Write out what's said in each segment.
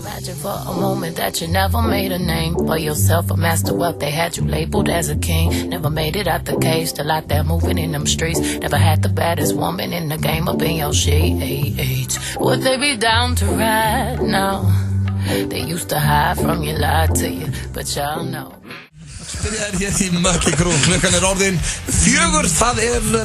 Imagine for a moment that you never made a name for yourself, a master wealth. They had you labeled as a king. Never made it out the cage, still out there moving in them streets. Never had the baddest woman in the game up in your sheets. Would they be down to ride now? They used to hide from you, lie to you, but y'all know. Byrjaðir hér í Mökki Krú, klukkan orðin 4, það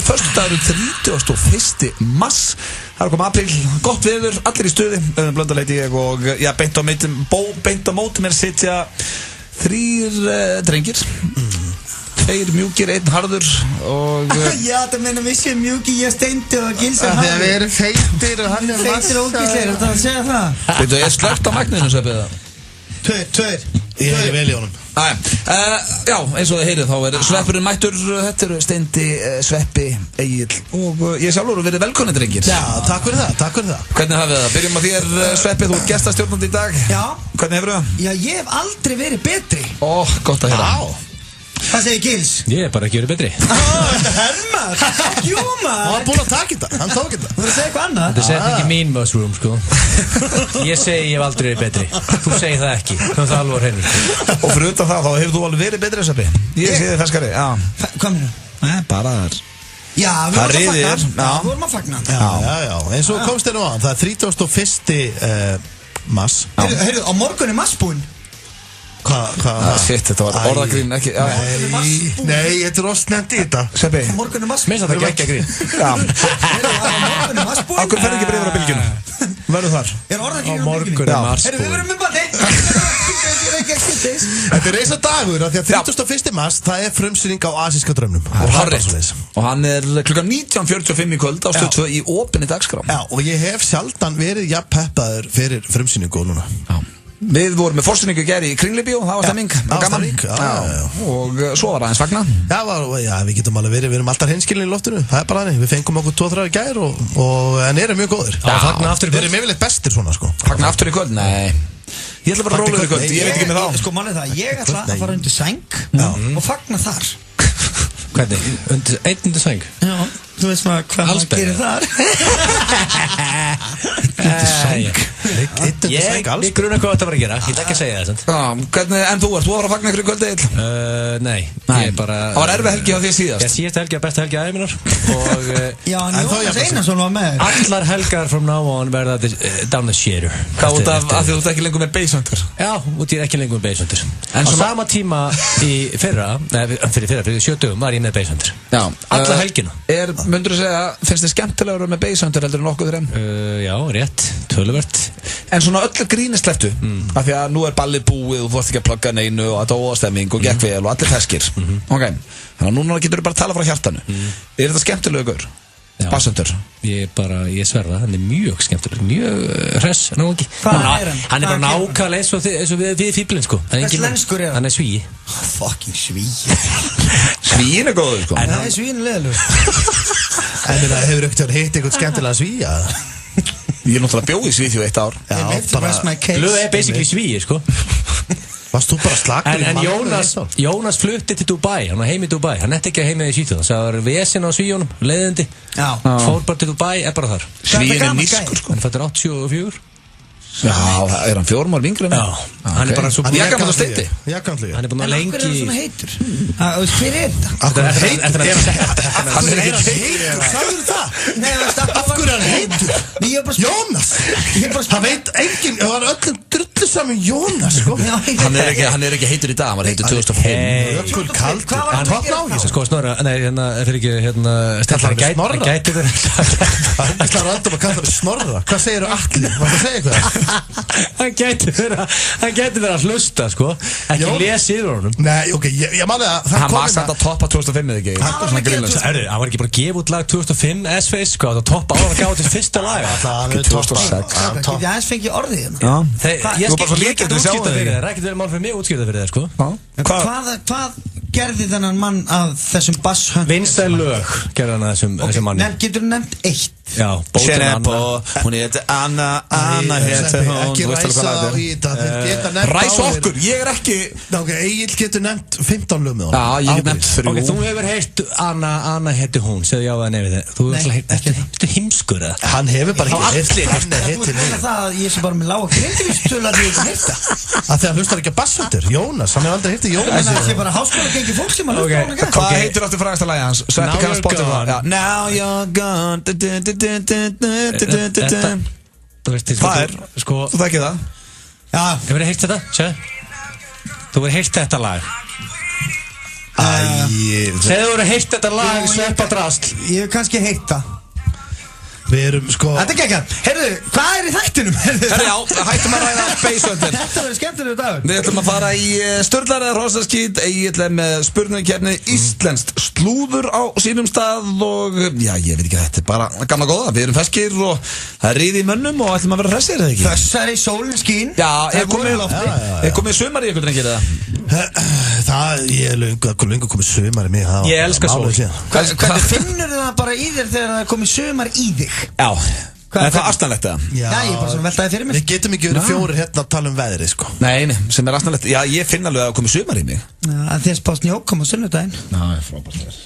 föstudagur 31. mars. Það komið apríl, gott veður, allir í stuði, Blöndal heiti ég og já, beint á móti mér sitja 3 drengir. 2 mjúkir, 1 harður og... Já, það meina við séum mjúkir, ég Steindi og Gils er harður. Þegar við erum feitir og hann er feitir og ógísleir, það segja það. Veitu, ég slögt á magninu, Sveppi, það? 2 Ég heyri vel í honum. Já, eins og þið heyrið þá Sveppurinn mættur, þetta eru Steindi, Sveppi, Egill og ég sjálfur verið velkomnir drengir. Já, takk fyrir það. Hvernig hafið það? Byrjum á þér, Sveppi, þú ert gestastjórnandi í dag. Já. Hvernig hefur það? Já, ég hef aldrei verið betri. Gott að heyra. Hvað segir Gils? Ég bara ekki verið betri. Þetta hermar. Jú, maður. Hann var búinn að taka þetta, hann tók þetta. Þú verður að segja eitthvað annað. Þetta segir ekki mín mushroom, sko. Ég segi ég hef aldrei verið betri. Þú segir það ekki. Það alveg á hreinu. Og fyrir utan það, þá hefur þú alveg verið betri, Sveppi. Ég sé þið ferskari, já. Hvað meina? Nei, bara þar. Já, við vorum að fagna. Já, eins og komst þér nú á. Það er 31. mars. Heyrðu, á morgun er massbúinn. Shit, þetta var orðagrín, ekki... Nei, þetta er snemmt í þetta. Sveppi. Á morgun er massbúinn. Meins að það er ekki að grín. Heyrðu, á morgun er massbúinn. Akkur ferð ekki breiður á bylgjuna. Verður þar. Er orðagrín á morgun er massbúinn. Heyrðu, við verum með bandi. Þetta er reisa dagur, því að 31. mars, það er frumsýning á Asíska draumnum. Og hann er klukkan 19:45 í kvöld á Stöð 2 í opinni dagskrá. Já, og ég hef sjaldan verið peppaður fyrir frumsýningu núna. Við vorum með forsýningu í Kringlibíó, það var stemming, gaman. Og svo var aðeins fagna. Já, við getum alveg verið, við erum alltaf hinskilin í loftinu. Það er bara þannig, við fengum okkur 2-3 í gær en erum mjög góðir. Fagna aftur í kvöld. Við erum yfirleitt bestir svona, sko. Fagna aftur í kvöld? Nei. Ég ætla bara að róla í kvöld, ég veit ekki með þá. Sko, málið það, ég ætla að fara undir sæng og fagna þar. Hvernig? Undir sæng? Já, þú veist maður hvað maður gerir þar. Undir sæng? Ég gruna hvað þetta var að gera, ég ætla ekki að segja það. Hvernig, en þú að fara að fagna ykkur í kvöld, Egill? Nei, ég bara... Það var erfið helgi á því síðast. Ég síðast helgi að besta helgi aðeins minnar og... Já, en Jónas Einarsson var með. Allar helgar from now on verða down the shitter. Hvað út af því þú ert ekki lengur með Basehunter? Já, út ég er ekki lengur með Basehunter. Á sama tíma í fyrir 7 dögum var ég með Basehunter. Já. Alla helgina. Mundur þú segja, finnst þið skemmtilegur með Basehunter heldur en nokkuð þeim? Já, rétt, töluvert. En svona öllu grínist sleftu, af því að nú er ballið búið og þú vorst ekki að plugga neinu og þetta óastemming og gekk vel og allir ferskir. Ok, þannig að núna getur þú bara að tala frá hjartanu. Er þetta skemmtilegur? Basshunter? Ég sverða, hann er mjög skemmtilegur, mjög hress, hann ekki. Hann er bara nákvæmlega eins og við fíblinn, sko. Hverslenskur er hann? Hann er svíi. Fucking svíi. Svíin er góður, sko. En það er svíin leðilegur. En það hefur ekkert hitt eitthvað skemmtilega svíja. Ég er náttúrulega bjóð í Svíþjóð 1 ár. Lög er basically svíi, sko. Varst þú bara slagur En Jónas flutti til Dubai, hann var heim í Dubai. Hann ætti ekki að heima í Svíþjóð. Það var vesen á Svíjónum, leiðindi. Fór bara til Dubai, er bara þar. Svíin er nískur, sko. Hann fættur 84. Já, er hann 4 ára yngri en Já, hann er bara svo Hann er gammal á Steindi. Hann er búinn að lengi En hvað er svona heitur? Hver er þetta? Hann er ekki heitur, sagður það? Af hverju er hann heitur? Jónas! Það veit enginn, það var öllum drullu saman Jónas, sko. Hann er ekki heitur í dag, hann var heitur 2005. Ökkul kaldur. Hann tókn á því. Sko, Snorra, nei, fyrir ekki, Snorra? Gæti verið Það er random að kalla það Snorra. Hvað segir þú allir? Hvað það segir eitthvað? Hann gæti verið að hlusta, sko. Ekki lesa yfir honum. Nei, ok, ég mani að Hann var samt að toppa 2005 eða ekki. Hann var ekki bara að gefa út lag 2005 S-Face, sko. Það toppa ára að gáða til fyrsta lag. Ekki 2006. Getið aðeins fengið orðið hérna. Ég get útskýrta fyrir þér. Það er ekki verið mál fyrir mig að útskýrta fyrir þér, sko. Hvað gerði þennan mann að þessum basshunter? Vinsæl lög gerði hann að þessum manni. Getur þú nefnt eitt? Já, bótin Anna Hún heitir Anna heitir hún Ekki ræsa á í þetta Ræsa okkur, ég ekki Ok, Egill getur nefnt 15 lög með hún Já, ég get nefnt 3 Ok, þú hefur heyrt Anna heitir hún Segðu já eða nefið þið Þú hefur ekki Þú heimskur eða Hann hefur bara ekki heyrt Anna heitir Þú veist það að ég sé bara með lága grindvístölu að ég ekki heyrt það Það þegar hlustar ekki að bassundur Jónas, hann hefur aldrei heyrt Jónas Það sé bara háskóla gengi fólk sem að hlusta á hana Hvað heitir áttu frægasta lagi hans? Now you're gone Now you're gone Þú veist Hvað er? Sko Þú þekkir það? Já, Hefur þið heyrt þetta? Sjöðu Þú hefur heyrt þetta lag Segðu þú hefur heyrt þetta lag Sveppa drasl ég hef kannski heyrt það Við erum sko Þetta er geggjað. Heyrðu, hvað er í þættinum? Herri já, hættum að ræða Space-Hunter. Þetta verður skemmtilegur dagur. Við ætlum að fara í Sturlar eða Hrossakít. Egill er með spurningkeppni íslenskt slúður á sínum stað og já, ég veit ekki, þetta er bara gamla góða. Við erum feskir og það er ríði í mönnum og ætlum að vera hressir, eða ekki? Þessari sólin skín. Já, er komið sumar í ykkur drengir eða? Það, ég er löngu komið sumar í mig. Ég elska sól. Hvernig finnur það bara í þér þegar það er komið sumar í þig? Já, er það astanlegt eða? Já, ég er bara svona veltaði fyrir mér. Við getum ekki verið fjórir hérna að tala um veðri, sko. Nei, sem er astanlegt. Já, ég finn alveg að það komið sumar í mig. Já, þess bara snjók kom á sunnudaginn. Já, frábært.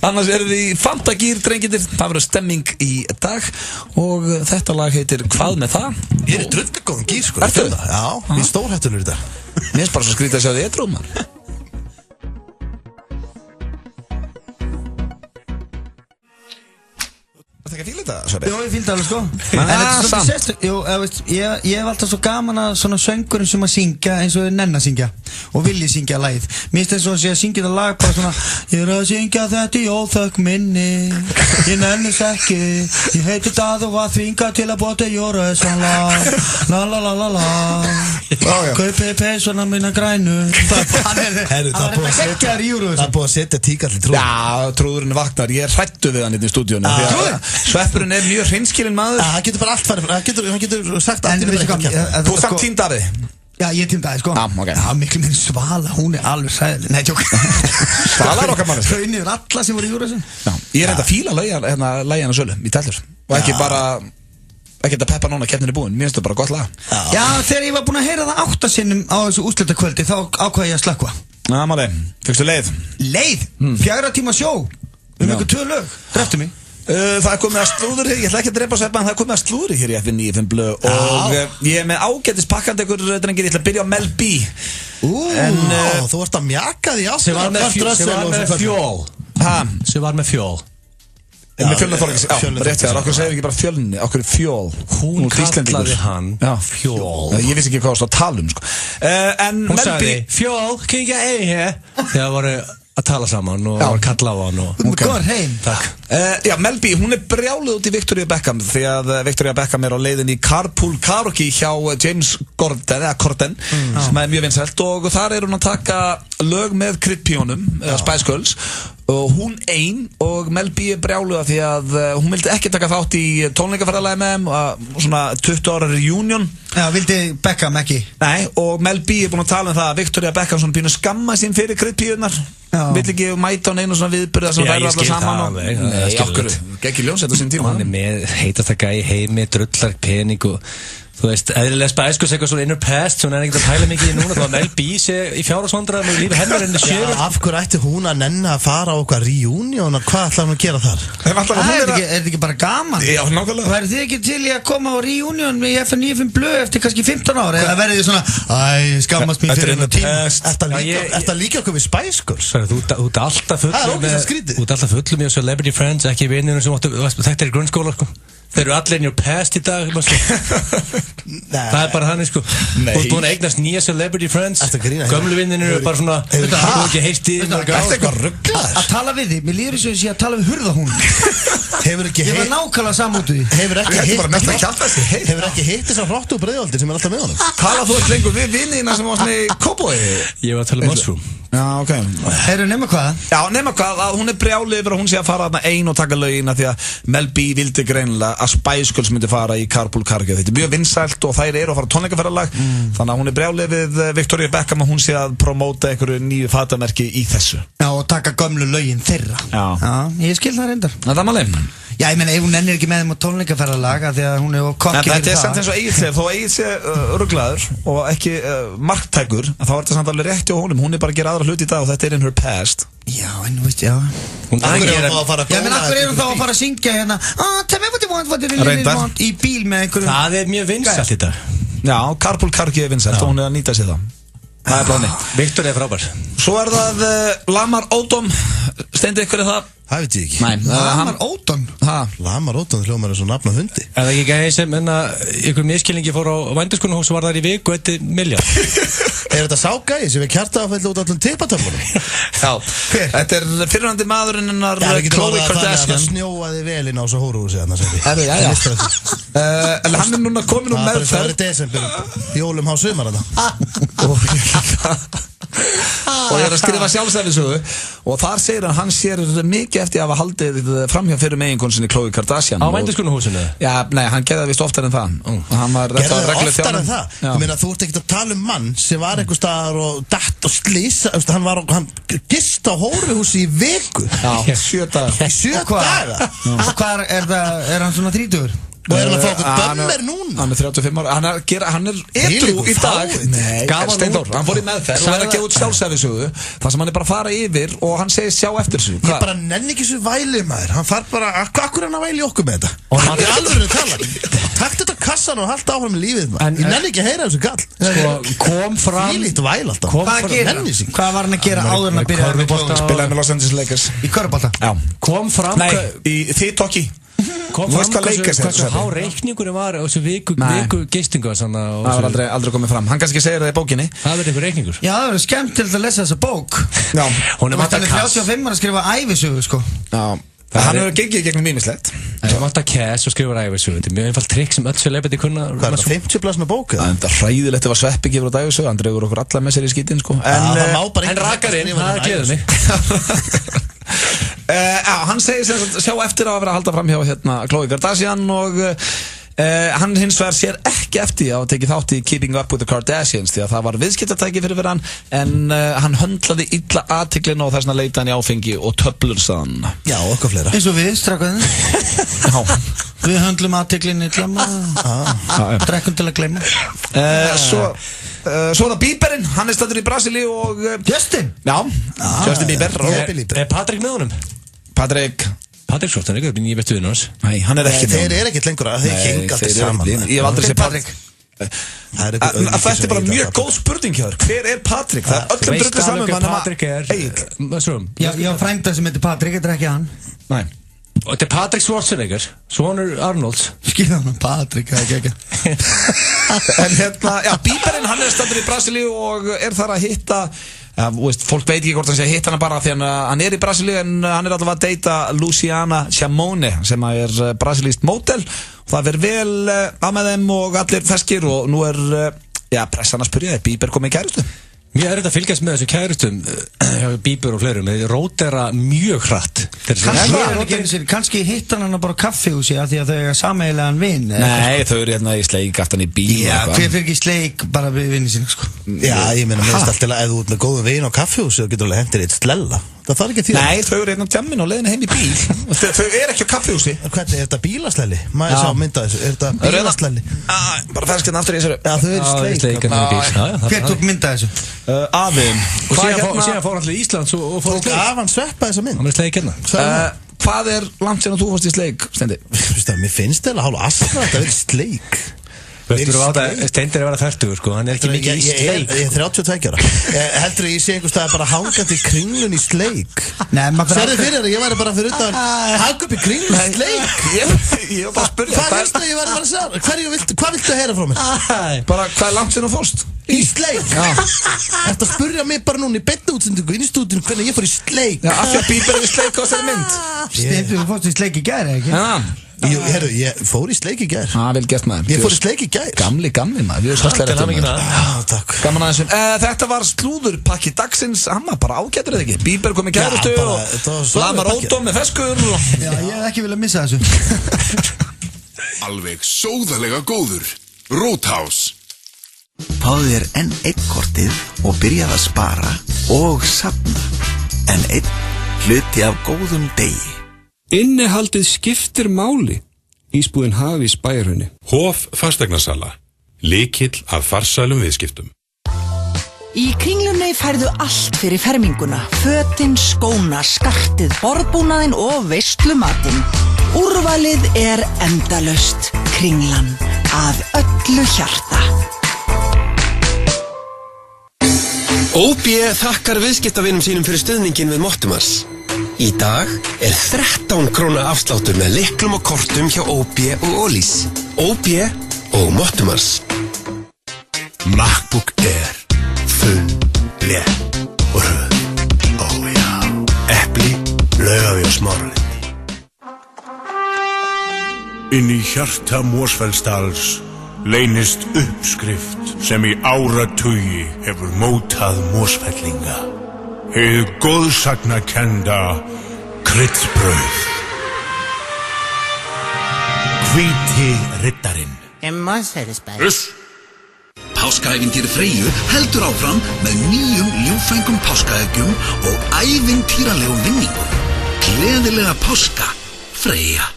Annars erum við í Fantagýr, drengirnir. Það verður stemming í dag og þetta lag heitir Hvað með það? Ég er drullgóðan gýr, sko. Ertu? Já, ég er stórhættulur í dag. Mér finnst bara svo skrítið að sjá þið edrú, maður. Það er ekki að fíla þetta, Sveppi? Jó, ég fíla þetta alveg sko. En þetta er svona sérstök. Jú, ég hef alltaf svo gaman að svona söngurinn sem að syngja eins og þeir nenn að syngja og vilji syngja lagið. Mér finnst eins og að sé að syngja þetta lag bara svona ég er að syngja þetta í óþökk minni ég nennis ekki ég heiti Dað og var þvinga til að bóta jóra þessan lag la la la la la kaupi peysuna mína grænu Það er búið að setja tíkall í trúður. Já, trúðurinn vaknar. Ég er hrættu við hann í stúdíónu. Sveppurinn er mjög hreinskilinn maður. Það getur bara allt farið. Hann getur sagt allt. Þú er samt Tím Davíð. Já, ég er Tím Davíð, sko. Já, ok. Já, miklu minn Svala, hún er alveg sæðileg. Nei, tjók. Svala er okkar maður. Hraunir yfir alla sem voru í Júrasin. Já, ég er þetta fíla lægina sölu í tellur. Og ekki bara, ekki þetta peppa núna keppnin er búin. Mér finnst þetta bara gott lag. Já, þegar ég var búinn að heyra það 8 sinnum á þessu úrslitakvöldi, þá ákvað ég að slökkva. Já, máli. Fyrstu leið. Leið? 4 tíma sjó. Einhver 2 lög. Dreftu mig. Það er komið að slúður hér, ég ætla ekki að drepa Sveppa en það er komið að slúður hér í F95 Blö og ég er með ágætis pakkandi ykkur drengir, ég ætla að byrja á Mel B. Þú ert að mjaka því á sem var með fjól sem var með fjól Með fjölna þorgis, já, rétt sér, okkur segir ekki bara fjölni, okkur er fjól. Hún kallaði hann fjól. Ég vissi ekki hvað það var að tala um, sko. En hún sagði, fjól, kingja ei hér. Þegar voru að tala saman og var kalla á hann og... Góð heim. Takk. Já, Mel B, hún er brjáluð út í Victoria Beckham því að Victoria Beckham er á leiðin í Carpool Karaoke hjá James Corden, sem er mjög vinsælt og þar er hún að taka lög með kryddpíónum, Spice Girls og hún ein og Mel B er brjáluð af því að hún vildi ekki taka þátt í tónleikaferðalagi með þeim og svona 20 ára reunion. Já, vildi Beckham ekki? Nei, og Mel B er búin að tala um það að Victoria Beckham svona býr að skamma sín fyrir kryddpíónar. Vill ekki mæta á neinu svona viðburða sem verður alla saman og... Nei, okkur, ekki ljónsett á sín tíma. Hann er með heitasta gæi heimi, drullar pening og... Þú veist, eðlilega Spice Girls eitthvað svona inner past sem hún er ekkert að pæla mikið í núna. Það var Mel B sé í fjárhagsvandræðum og lífi hennar enn sjö. Af hverju ætti hún að nenna að fara á okkar reunion og hvað ætlaði hún að gera þar? Er þetta ekki bara gaman? Já, nákvæmlega. Værið þið ekki til í að koma á reunion í F95 Blö eftir kannski 15 ára? Eða verið þið svona, æ, skammast mín fyrir hennar tíma? Þetta líka okkur við Spice Girls? Þú ert alltaf fullum í Celebrity Friends, ekki vinnir sem þetta er grunnskóla, sko. Þeir eru allir in your past í dag Það er bara þannig sko Þú ert búin að eignast nýja Celebrity Friends Gömlu vinnir eru bara svona Þú hefur ekki heilt í Að tala við þig, mér líður þess að ég sé að tala við hurðahún Ég var nákvæmlega samútið því Hefur ekki hitt þessar hrottu breiðaldir sem er alltaf með honum Talað þú ekki lengur við vinnina sem var svona í Cowboy Ég var að tala um Mushroom Já, ok Heyrðu, nema hvað? Já, nema hvað, að hún er brjálið yfir að hún sé að fara þarna ein og taka lögina því að Mel B vildi greinilega að Spice Girls myndi fara í Carpool Karaoke. Þetta er mjög vinsælt og þær eru að fara tónleikaferðalag þannig að hún brjálið við Victoria Beckham og hún sé að promóta einhverju nýju fatamerki í þessu. Já, og taka gömlu lögin þeirra. Já, ég skil það reyndar. Það er máli. Já, ég meina, ef hún ennir ekki með þeim á tónleikaferðalag af því að hún er kokki fyrir það. Þetta er samt eins og Egill segir, þó Egill sé ruglaður og ekki marktækur, þá er þetta samt alveg rétt hjá honum, hún er bara að gera aðra hluti í dag og þetta er in her past. Já, en þú veist, já. Hún er að fara að góða. Já, menn, akkur er hún þá að fara að syngja hérna tell me what you want, what you really want í bíl með einhverjum. Það er mjög vinsælt þetta. Já, Carpool Karaoke er vinsælt og hún er að nýta sér það. Það er bláni. Victor er frábær. Svo er það Lamar Odom. Steindi ykkur er það? Það veit ég ekki. Nei, Lamar Odom? Lamar Odom hljómar er svo nafn á hundi. Er það ekki gæði sem ykkur miskilningi fór á vændiskunnahús og var þar í viku og 1 milljón? Er þetta sá gæði sem er kjartaáfæll út allum tippatöflunum? Já. Hver? Þetta er fyrirhandi maðurinn hennar Khloe Kardashian. Það snjóaði vel inn á svo hóruhúsi þarna sem Já. En hann er núna komin úr meðferð. Það er desember, jólum há sumar þarna. Og ég er að skrifa sjálfstæðisögu og þar segir hann sér mikið eftir að hafa haldið framhjá fyrir meginkonsinni Khloe Kardashian á vændiskunnahúsinu? Já, nei, hann gerði það vist oftar en það Gerði það oftar en það? Ég meina, þú ert ekkert að tala mann sem var einhver staðar og datt og slýsa hann gist á hóruhúsi í viku. Já, 7 daga. Í 7 daga? Og hvað er hann svona 30? Og er hann að fá okkur bömmir núna? Hann er 35 ára, hann er edrú í dag. Nei, Steindór, hann fór í meðferð og er að gefa út sjálfsæfisögu þar sem hann er bara að fara yfir og hann segir sjá eftir þessu. Ég bara nenni ekki þessu væli maður, hann far bara, akkur er hann að væli okkur með þetta? Og hann er alveg að tala. Takk þetta kassan og halda áfram í lífið maður. Ég nenni ekki að heyra þessu kall. Kom fram. Fílíkt væl alltaf. Hvað var hann að gera áður en að byrja með spilaði með Los Angeles Lakers? Í körfubolta? Já. Kom fram. Nei, í þýtokki. Kom fram hversu há reikningunum var og þessu viku gistingu það var aldrei komið fram, hann kannski segir það í bókinni. Það verður einhver reikningur. Já, það verður skemmtilegt að lesa þessa bók. Já. Hún er 35 að skrifa ævisögu sko. Já, hann hefur gengið gegnum mýmislegt. Það vantar cash og skrifur ævisögu. Þetta er mjög einfalt trikk sem öll celebrity kunna. Hvað er það, 50 blaðsna bók? Það er hræðilegt ef að Sveppi gefur út ævisögu, hann dregur okkur alla með sér í skítin sko. En rakarinn, það gleður mig. Hann segir sjá eftir að vera að halda fram hjá Khloe Kardashian og hann hins vegar sér ekki eftir að tekið þátt í Keeping Up with the Kardashians því að það var viðskiptatæki fyrir hann en hann höndlaði illa athygline og þess vegna leita hann í áfengi og töflur saðan. Já, okkar fleira. Eins og við, strákaðin. Já. Við höndlum athygline illa drekkum til að gleyma. Svo er það Bieberinn, hann er stættur í Brasilíu og Justin? Já, Justin Bieber. Er Patrik með honum? Patrik Schwarzenegger, ég veit við hans. Nei, hann er ekki með honum. Þeir eru ekkert lengur að þeir henga alltaf saman. Ég hef aldrei séð Patrik. Þetta er bara mjög góð spurning hjá þér. Hver er Patrik? Það er öllum drullið saman með Patrik er Já, frænda sem heitir Patrik, þetta er ekki hann. Nei. Og þetta er Patrik Schwarzenegger, sonur Arnolds. Skilða hann Patrik, það er ekki. En Bieberinn, hann er stættur í Brasilíu og er þar að hitta fólk veit ekki hvort hann sé að hitta hana bara því hann er í Brasilíu en hann er allavega að deyta Luciana Chamone sem er brasilískt módel og það verður vel á með þeim og allir feskir og nú er pressan að spyrja Bieber komið í kærustu. Mér er þetta að fylgjast með þessu kærustum Bieber og fleirum, þeir rótera mjög hratt. Kannski hittan hann bara á kaffihúsi að því að þau er sameiginlegan vinn. Nei, þau eru í sleik aftan í bíl. Já, hver fyrir ekki sleik bara við vinni sína sko. Já, ég meina mest alltaf að ef þú ert með góðum vinn á kaffihúsi þá getur alveg hendur eitt slella. Það þarf ekki því. Nei, þau eru á tjammin og leiðinu heim í bíl. Þau eru ekki á kaffihúsi. Hvernig, er þetta bílaslæli? Maður sá mynda þessu, er þetta bílaslæli? Bara ferskinn aftur í þessu. Já, þau eru sleik. Hver tók mynda þessu? Afinn. Og síðan fór hann til Íslands og fór sleik. Af hann sveppa þessa mynd. Hann er sleik hérna. Hvað er langt síðan þú fórst í sleik, Steindi? Mér finnst það hálf astna að þetta verið sleik. Veistu að Steindir er að vera 40 sko, hann er ekki mikið í sleik. Ég er 32 ára. Heldur ég sé einhvers stað bara hangandi kringlun í sleik. Sérðu fyrir það, ég væri bara fyrir utan hanga upp í kringlun í sleik. Ég var bara að spyrja. Hvað viltu að ég væri bara að segja? Hvað viltu að heyra frá mér? Bara hvað er langt síðan þú fórst? Í sleik? Þetta spurja mig bara núna í beinni útsendingu inn í stúdíunum hvernig ég fór í sleik. Já, af því að Bieber er í sleik á þessari mynd. Steindur, þú fórst í sleik í gær, ekki? Ég fór í sleik í gær. Vel gert maður. Ég fór í sleik í gær. Gamli maður, við erum svasslega réttum maður. Takk. Gaman aðeins. Þetta var slúðurpakki dagsins, hann var bara ágætur eða ekki. Bieber kom í kærustu og Lamar Odom með feskur. Já, ég hef ekki viljað missa þessu. Alveg sóðalega góður. Roothouse. Fáðu þér enn einn kortið og byrjað að spara og safna. Enn einn hluti af góðum degi. Innihaldið skiptir máli. Ísbúðin Hafís Bæjarhrauni. Hof fasteignasala. Lykill að farsælum viðskiptum. Í Kringlunni færðu allt fyrir ferminguna. Fötin, skóna, skartið, borðbúnaðinn og veislumatinn. Úrvalið er endalaust. Kringlan. Af öllu hjarta. OB þakkar viðskiptavinum sínum fyrir stuðningin við Mottumars. Í dag er 13 króna afsláttur með lyklum og kortum hjá OB og Ólís. OB og Mottumars. MacBook Air. Þunn, létt og hröð. Ó já. Epli, Laugavegi og Smáralind. Inn í hjarta Mosfellsdals leynist uppskrift sem í áratugi hefur mótað Mosfellinga. Hið góðsagnakennda kryddsbrauð. Hvíti riddarinn. Mosfellsbær. Páskaævintýri Freyju heldur áfram með nýjum ljúffengum páskaeggjum og ævintýralegum vinningum. Gleðilega páska, Freyja.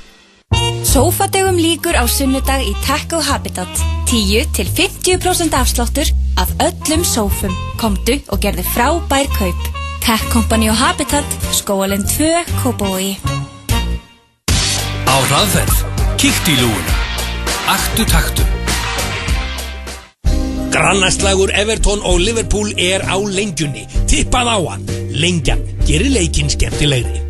Sófadögum lýkur á sunnudag í Tekko Habitat. 10-50% afsláttur af öllum sófum. Komdu og gerðu frábær kaup. Tech Company og Habitat, Skógalind 2, Kópavogi. Á hraðferð, kíktu í lúguna. Aktu taktu. Grannaslagur Everton og Liverpool er á lengjunni. Tippað á hann. Lengjan gerir leikinn skemmtilegri.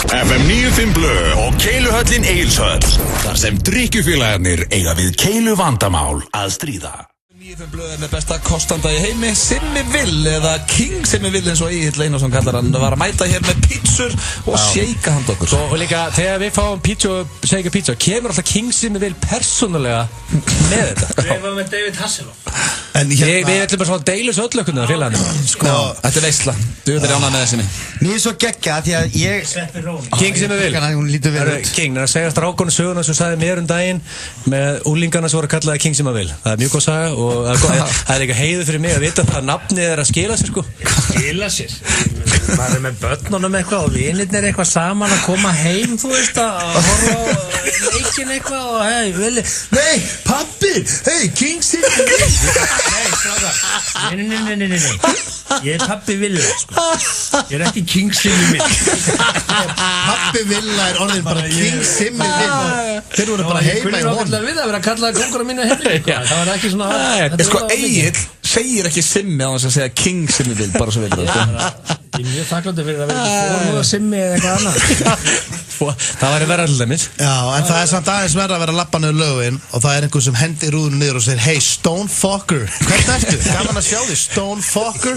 FM 95 Blö og Keiluhöllin Egilshöll. Þar sem drykkjufélagarnir eiga við keilu vandamál að stríða. 95 Blö með besta kostanda í heimi, Simmi Will eða King Simmi Will eins og Egill Einarsson kallar hann, var að mæta hér með pítsur og shake handa okkur. Og líka þegar við fáum pítsu og shake pítsu, kemur alltaf King Simmi Will persónulega með þetta. Við erum með David Hasselhoff. Við ætlum bara svona að deila þessu öllökunni af félaginu. Sko, þetta er veisla. Du veit ánað með þessinni. Mér er svo geggjað því að ég Sveppi Rón. King Simmi Will. Hún lítur vel út. King, það er að segja strákonu söguna sem sagði mér daginn með úlingana sem voru að kalla það King Simmi Will. Það er mjög góð saga og það er eitthvað heiður fyrir mig að vita hvað nafnið er að skila sér sko. Skila sér? Maður er með börnunum eitthvað og vinirnir eitthvað saman að koma heim, þú veist, að horfa á leikinn eitthvað og hei, Willi. Nei, pabbi, hei, King Simmi Will. Nei, strákar. Nei. Ég er pabbi Villa, sko. Ég er ekki King Simmi Will. Pabbi Villa er orðin bara King Simmi Will. Þeir voru bara heima í honum. Það var að kalla kóngura mínu heimri. Það var ekki svona... Sko, Egill segir ekki Simmi á þess að segja King Simmi Will, bara svo veitur það. Ég er mjög þakklandi fyrir að vera ekki fórmúða Simmi eða eitthvað annað. Það væri verra alltaf mitt. Já, en það er samt aðeins verra að vera að lappa niður lögin og það er einhver sem hendir rúðinu niður og segir hey, Stonefucker, hvernig ertu? Gaman að sjá þig, Stonefucker.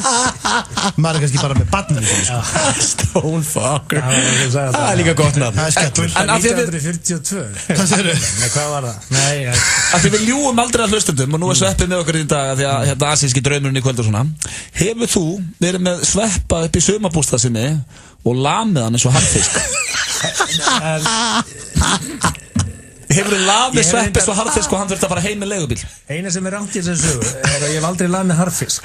Maður er kannski bara með barninu sko. Stonefucker. Það er líka gott nafn. Það er skemmtilegt. En 1942. Hvað segirðu? Nei, hvað var það? Nei, að því við ljúum aldrei að hlustendum og nú er Sveppi með okkur í dag því að hérna asíski draumurinn í kvöld og svona. Hefur þú verið með Sveppa upp í sumarbústað sinni og lamið hann eins og harðfisk? Hefur þið lamið Sveppi svo harðfisk og hann þurfti að fara heim með leigubíl? Eina sem er rangt í þessu sögu er að ég hef aldrei lamið harðfisk.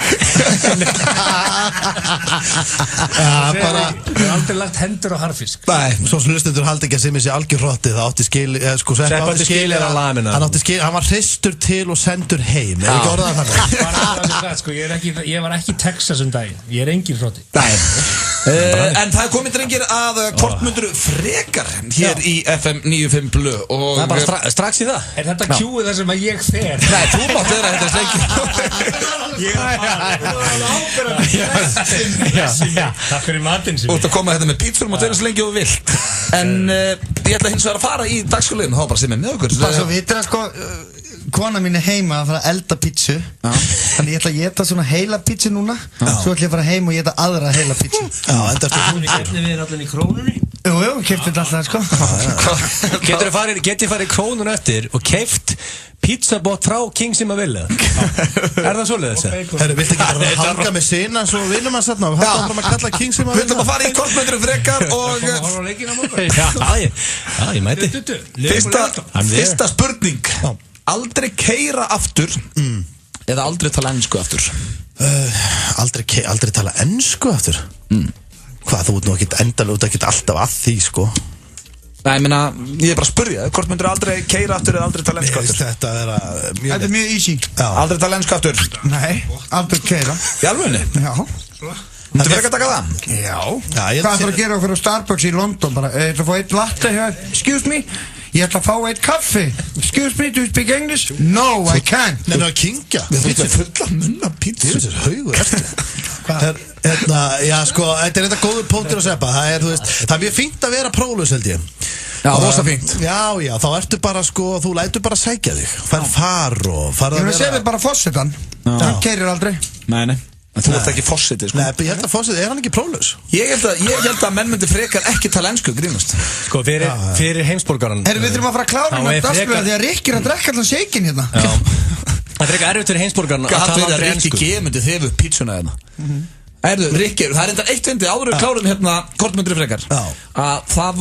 Ég hef aldrei lagt hendur á harðfisk. Nei, svo hlustendur haldi ekki að Simmi sé algjör hrotti. Það átti skil, sko Sveppi átti skil að lamina. Hann var hristur til og sendur heim. Er ekki orðað þannig? Ég var ekki í Texas daginn. Ég er engin hrotti. En það er komið drengir að hvort myndur frekar hér í FM 95 Blö og það er bara strax í það. Er þetta kjúið þar sem að ég fer? Nei, þú mátt vera þetta slengi. Takk fyrir matinn sem Þú ert að koma þetta með pítsur og mátt vera slengi og vilt. En ég ætla hins vegar að fara í dagsskóliðinu. Það var bara sem er með okkur. Bara svo vitur að sko kona mín er heima að fara að elda pítsu. Þannig ég ætla að geta svona heila pítsu núna. Svo ætla ég að fara heim og geta aðra heila pítsu. Já, enda eftir hún. Hvernig við erum allir í krónunni? Jú, keypti þetta alltaf sko. Getið farið í krónun eftir og keypt pizzabot frá King Simmi Will? Er það svoleiðis? Herru, viltu ekki bara hanga með sina svo vinnum að setna og halda áfram að kalla King Simmi Will? Við ætlum að fara í hvort myndur frekar og horfa á leikinn á morgun. Já, ég mæti. Fyrsta spurning. Aldrei keyra aftur eða aldrei tala ensku aftur? Aldrei tala ensku aftur? Hvað, þú ert nú ekkert endalút ekkert alltaf að því, sko. Nei, ég bara að spyrja, hvort myndir aldrei keyra aftur eða aldrei tala ensku aftur? Þetta er mjög easy. Aldrei tala ensku aftur? Nei, aldrei keyra. Í alvegni? Já. Þú verður ekki að taka það? Já. Hvað ætlar að gera fyrir Starbucks í London? Bara, ég ætla að fá eitt latte hér. Excuse me? Ég ætla að fá eitt kaffi. Excuse me, do you speak English? No, I can't. Nei, það er að kynkja. Þetta er fulla munna pítsu. Þetta er haugur eftir. Já, sko, þetta er þetta góður punktur að seppa. Það er mjög fínt að vera próflaus, held ég. Já, rosa fínt. Já, þá ertu bara, sko, þú lætur bara sækja þig. Far og fara að vera. Ég vil segja þig bara fórsetan. Hann keyrir aldrei. Nei. En þú ert ekki fórseti, sko. Nei, ég held að fórseti, er hann ekki próflaus? Ég held að menn myndi frekar ekki tala ensku, grínast. Sko, fyrir heimsborgaran. Við þurfum að fara að klára með dagskrá því að Rikki er að drekka allan shakein hérna. Já. Það er ekki erfitt fyrir heimsborgaran að tala aldrei ensku. Rikki G myndi þefu pítsuna hérna. Rikki, það er enda eitt vindi áður við klárum hérna kortmyndir frekar. Að það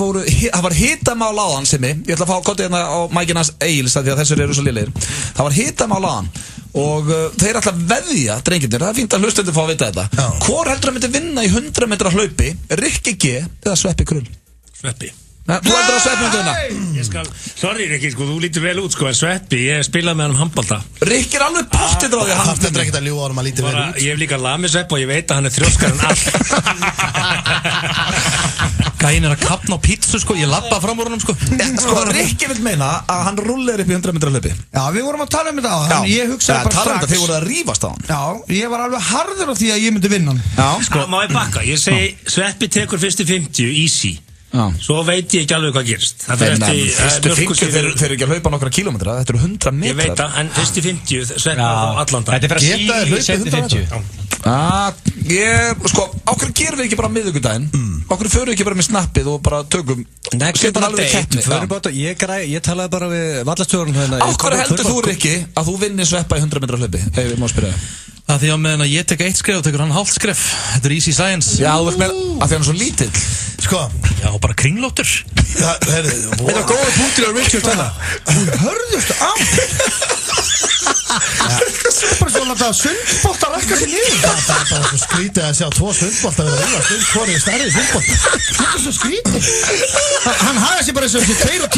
var hitamál á hann sem ég ætla að fá kontið hérna á mækinas Egils því að þessur eru svo lélegir. Það var hitamál á hann og þeir ætla að veðja, drengirnir, það er fínt að hlustendur fá að vita þetta. Hvor heldur að myndi vinna í 100 metra hlaupi, Rikki G eða Sveppi Krull? Sveppi. Nei, þú heldur að Sveppi myndi vinna? Sorry Rikki, sko, þú lítur vel út, sko, en Sveppi, ég spilaði með hann handbolta. Rikki er alveg postið á því að hann myndi ekkert að ljúga honum að lítur vel út. Ég hef líka lamið Sveppi og ég veit að hann er þrjóskar en allt. Gæinn er að kapna á pítsu, sko, ég lappa fram úr honum, sko. Sko, Rikki vil meina að hann rullir upp í 100 metra hlaupi. Já, við vorum að tala um þetta á hann. Ég hugsaði bara strax. Þið voruð að rífast á hann. Já, ég var alveg harður á því að ég myndi vinna hann. Já, sko, má ég bakka? Ég segi, Sveppi tekur fyrstu 50, easy. Svo veit ég ekki alveg hvað gerist. Fyrstu 50 þeir eru ekki að hlaupa nokkra kílómetra. Þetta eru 100 metrar. Ég veit það, en fyrstu 50 Sveppi á allan dag. Þetta er fyrir að síða í 50. Sko, ákveður gerum við ekki bara miðvikudaginn? Ákveður förum við ekki bara með snappið og bara tökum? Nei, bara date. Ég talaði bara við vallastjórun. Ákveður heldur þú ekki að þú vinnir Sveppa í 100 metra hlaupi? Ef ég má spyrja það. Að því að meðan að ég tek eitt skref og tekur hann hálft skref. Þetta er easy science. Já, þú veist með að því hann er svo lítill. Sko. Já, bara kringlóttur. Þetta er góða punktur á Richard þarna. Þú hörðustu á. Það er bara svona að sundbolta rakka sér líf. Það er bara svo skrítið að sjá 2 sundbolta vera lífast. Hvor er stærri sundbolta? Það er svo skrítið. Hann hafa sér bara þessu 2 og 10.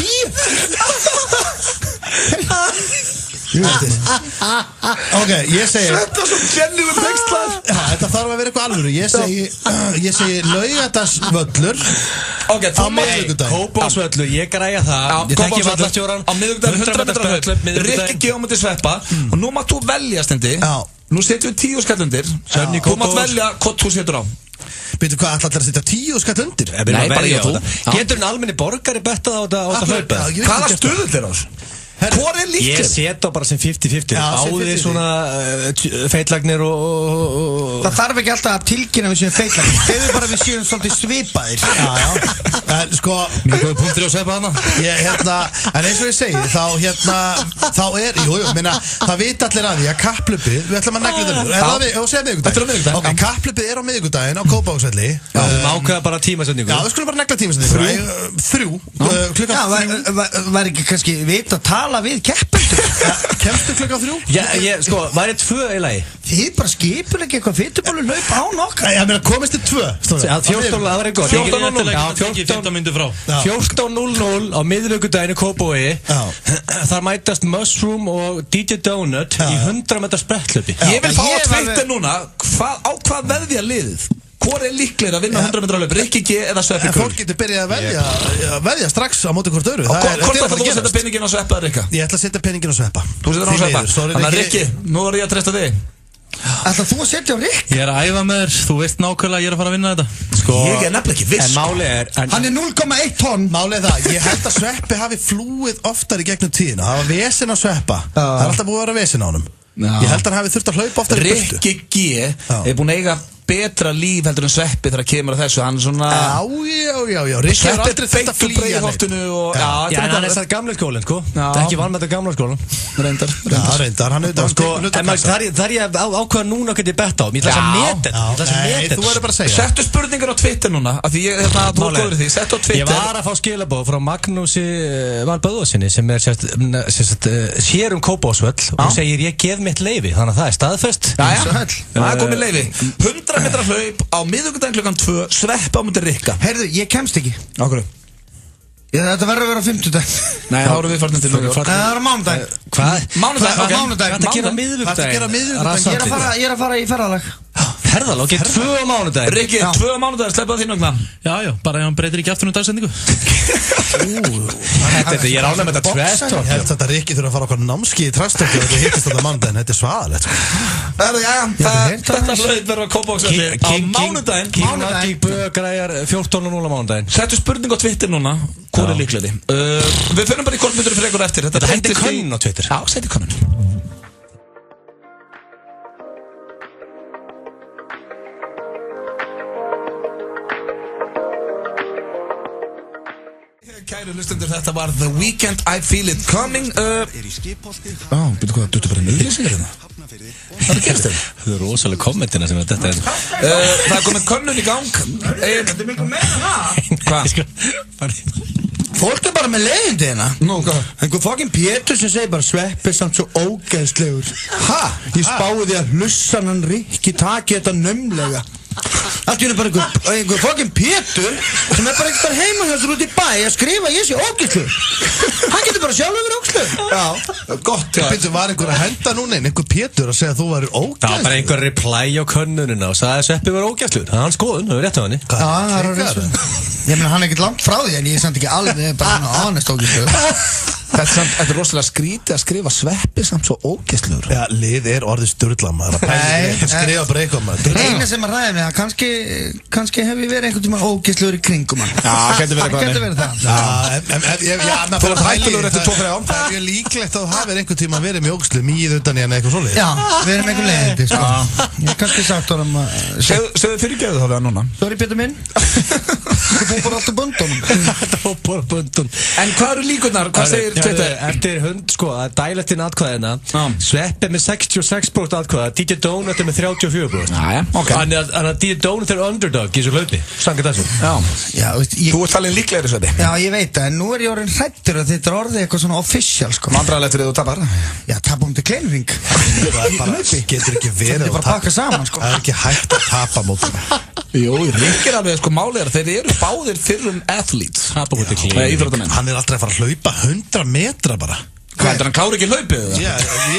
Ok, ég segi Þetta er svo genuine textlar. Þetta þarf að vera eitthvað alvöru. Ég segi Laugardalsvöllur. Ok, þú með Kópavogsvöllur, ég græja það. Ég þekki vallastjóran. Á miðvikudaginn 100 metra hlaup. Rikki G á móti Sveppa. Og nú mátt þú velja, Steindi. Nú setjum við 10 skall undir. Þú mátt velja hvort þú setur á. Veitu hvað, ætlar að setja 10 skall undir? Nei, bara ég og þú. Getur en almenni borgari bettað á þetta hlaupa? Hvaða stöðu þér á þessu? Hvor er líkir? Ég set á bara sem 50-50. Áði svona feitlagnir og Það þarf ekki alltaf að tilkynna við séum feitlagnir. Þegar bara við séum svolítið svipaðir. Já. En sko mjög góð punktur á Sveppa hana. En eins og ég segi, þá er, minna, það vita allir að því að kapplöpið, við ætlum að negla þetta. Og segja miðvikudaginn. Ok, kapplöpið er á miðvikudaginn á Kópavogsvelli. Ákveða bara tímasetningu. Já, við skulum bara negla tímasetningu. 3 klukkan. Var ekki kannski vit að tala við keppendur? Kemstu klukkan 3? Já, sko, væri 2 í lagi? Þið bara skipur ekki eitthvað fyturbólu hlaup á nokkar. Ég meina, komist þið 2? 14, það var eitthvað 14 myndu frá 14:00 á miðvikudaginn í Kópavogi. Þar mætast Mushroom og DJ Donut í 100 metra spretthlaupi. Ég vil fá að tveita núna á hvað veðja liðið. Hvor er líklegir að vinna 100 metra hlaup? Rikki G eða Sveppi Krull? Fólk getur byrjað að veðja strax á móti hvort öðru. Og hvort ætlar þú að setja peningin á Sveppa eða Rikka? Ég ætla að setja peningin á Sveppa. Þú setur á Sveppa? Þannig að Rikki, nú er ég að treysta þig. Ætlar þú að setja á Rikk? Ég er að æfa með þér, þú veist nákvæmlega að ég er að fara að vinna þetta. Ég er nefnilega ekki viss. En máli er Hann er 0,1 tonn. Máli er það, ég held að Sveppi hafi flúið oftar í gegnum tíðina. Það var vesen á Sveppa. Það er alltaf búið að vera vesen á honum. Ég held að hann hafi þurft að hlaupa oftar í burtu. Rikki G er búin að eiga betra líf heldur en Sveppi þegar kemur að þessu. Hann er svona Já, Rikki er aldrei þetta flýja neitt. Já, en hann er það gamla skólinn, sko. Það er ekki vann með þetta gamla skólinn. Reyndar, hann auðvitað sko. Það er ég ákveða núna hvernig ég betta á. Ég ætla að meta þetta. Nei, þú verður bara að segja. Settu spurningar á Twitter núna, af því ég, þú er góður í því. Settu á Twitter. Ég var að fá skilabóð frá Magnúsi Val Böðvarsinni sem er sér Kópavogsvöll og hún segir ég gef mitt leyfi, þannig að það er staðfest. Það er komið leyfi. 100 metra hlaup á miðvikudaginn klukkan 2, Sveppa á mútið Rikka. Heyrðu, ég kemst ekki. Okkur. Þetta verður að vera á 50dag. Nei, þá erum við farin til New York. Það er á mánudag. Hvað? Mánudag. Hvað er að gera miðvikudaginn? Ég er að fara í ferðalag. Ferðalag? 2 á mánudaginn? Rikki, 2 á mánudaginn, sleppa það þín vegna. Já, bara ef hann breytir ekki aftur dagsendingu. Ég er ánægð með þetta trash talk. Ég held að Rikki þurfa að fara okkur námskeið í trash talk og þetta hittist þetta mánudaginn, þetta er svaðalegt. Þetta hlaup verður að Kópavogsvelli á mánudaginn. King Maggi græjar 14:0 á mánudaginn. Settu spurning á Twitter núna, hvað er líklegri? Við finnum bara í hvort myndur fyrir ykkur eftir. Þetta hendi könnun á Twitter. Já, seti könnun. Kæru hlustendur, þetta var The Weeknd, I Feel It Coming. Byrju hvað, duttu bara niðurlýsingar hérna? Hvað er gerst þetta? Það er rosalega kommentina sem þetta er. Það er komið könnun í gang. Þetta er miklu meira það. Hvað? Fólk er bara með leiðindi hérna. Nú, hvað? Einhver fucking Pétur sem segir bara Sveppi samt svo ógeðslegur. Ég spái því að hlussan hann Rikki taki þetta naumlega. Allt í henni bara einhver fucking Pétur sem er bara eitthvað heima hér út í bæ að skrifa ég sé ógeðslegur. Hann getur bara sjálf verið ógeðslegur. Já, gott. Býttu, var einhver að henda núna inn, einhver Pétur að segja að þú væri ógeðslegur? Það var bara einhver reply á könnunina og sagði að Sveppi var ógeðslegur. Það er hans skoðun, það er rétt á henni. Já, það er rétt. Ég meina, hann er ekkert langt frá því en ég er samt ekki alveg bara hann honest ógeðslegur. Þetta er rosalega skrítið að skrifa Sveppi samt svo ógeðslegur. Já, lið er orðið sturla maður. Skrifa bara eitthvað maður. Eina sem að ræða mig það, kannski hef ég verið einhvern tíma ógeðslegur í kringum hann. Já, getur verið það. Já, þú ert hættulegur eftir 2-3 ár. Það er líklegt að þú hafið einhvern tíma verið með ógeðslu mýð undan í hann eitthvað svoleiðis. Já, við erum einhver leiðindi, sko. Ég hef kannski sagt honum að... Segðu fyrirgefðu þá við hann núna. Sorry, Pétur minn. Þú fór bara alltaf böndunum. Þetta fór bara böndun. En hvað eru líkurnar? Hvað segir Twitter? Eftir hund, sko, að dælast inn atkvæðina. Sveppi með 66% atkvæða, DJ Donut er með 34%. Já, ok. Þannig að DJ Donut er underdog í þessu hlaupi. Sannkvæmt þessu. Já, þú ert talin líklegri Sveppi. Já, ég veit það, en nú er ég orðin hræddur að þetta er orðið eitthvað svona official, sko. Vandræðilegt fyrir þú tapar. Já, tapum til kleinring. Getur ekki verið að pakka saman, sko. Það er ekki hægt að tapa mótum. Jú, Rikki er alveg, sko, málið er þeir eru báðir fyrrum athletes. Íþróttamenn. Hann er aldrei að fara að hlaupa 100 metra bara. Hvað, heldur hann klári ekki hlaupið? Ég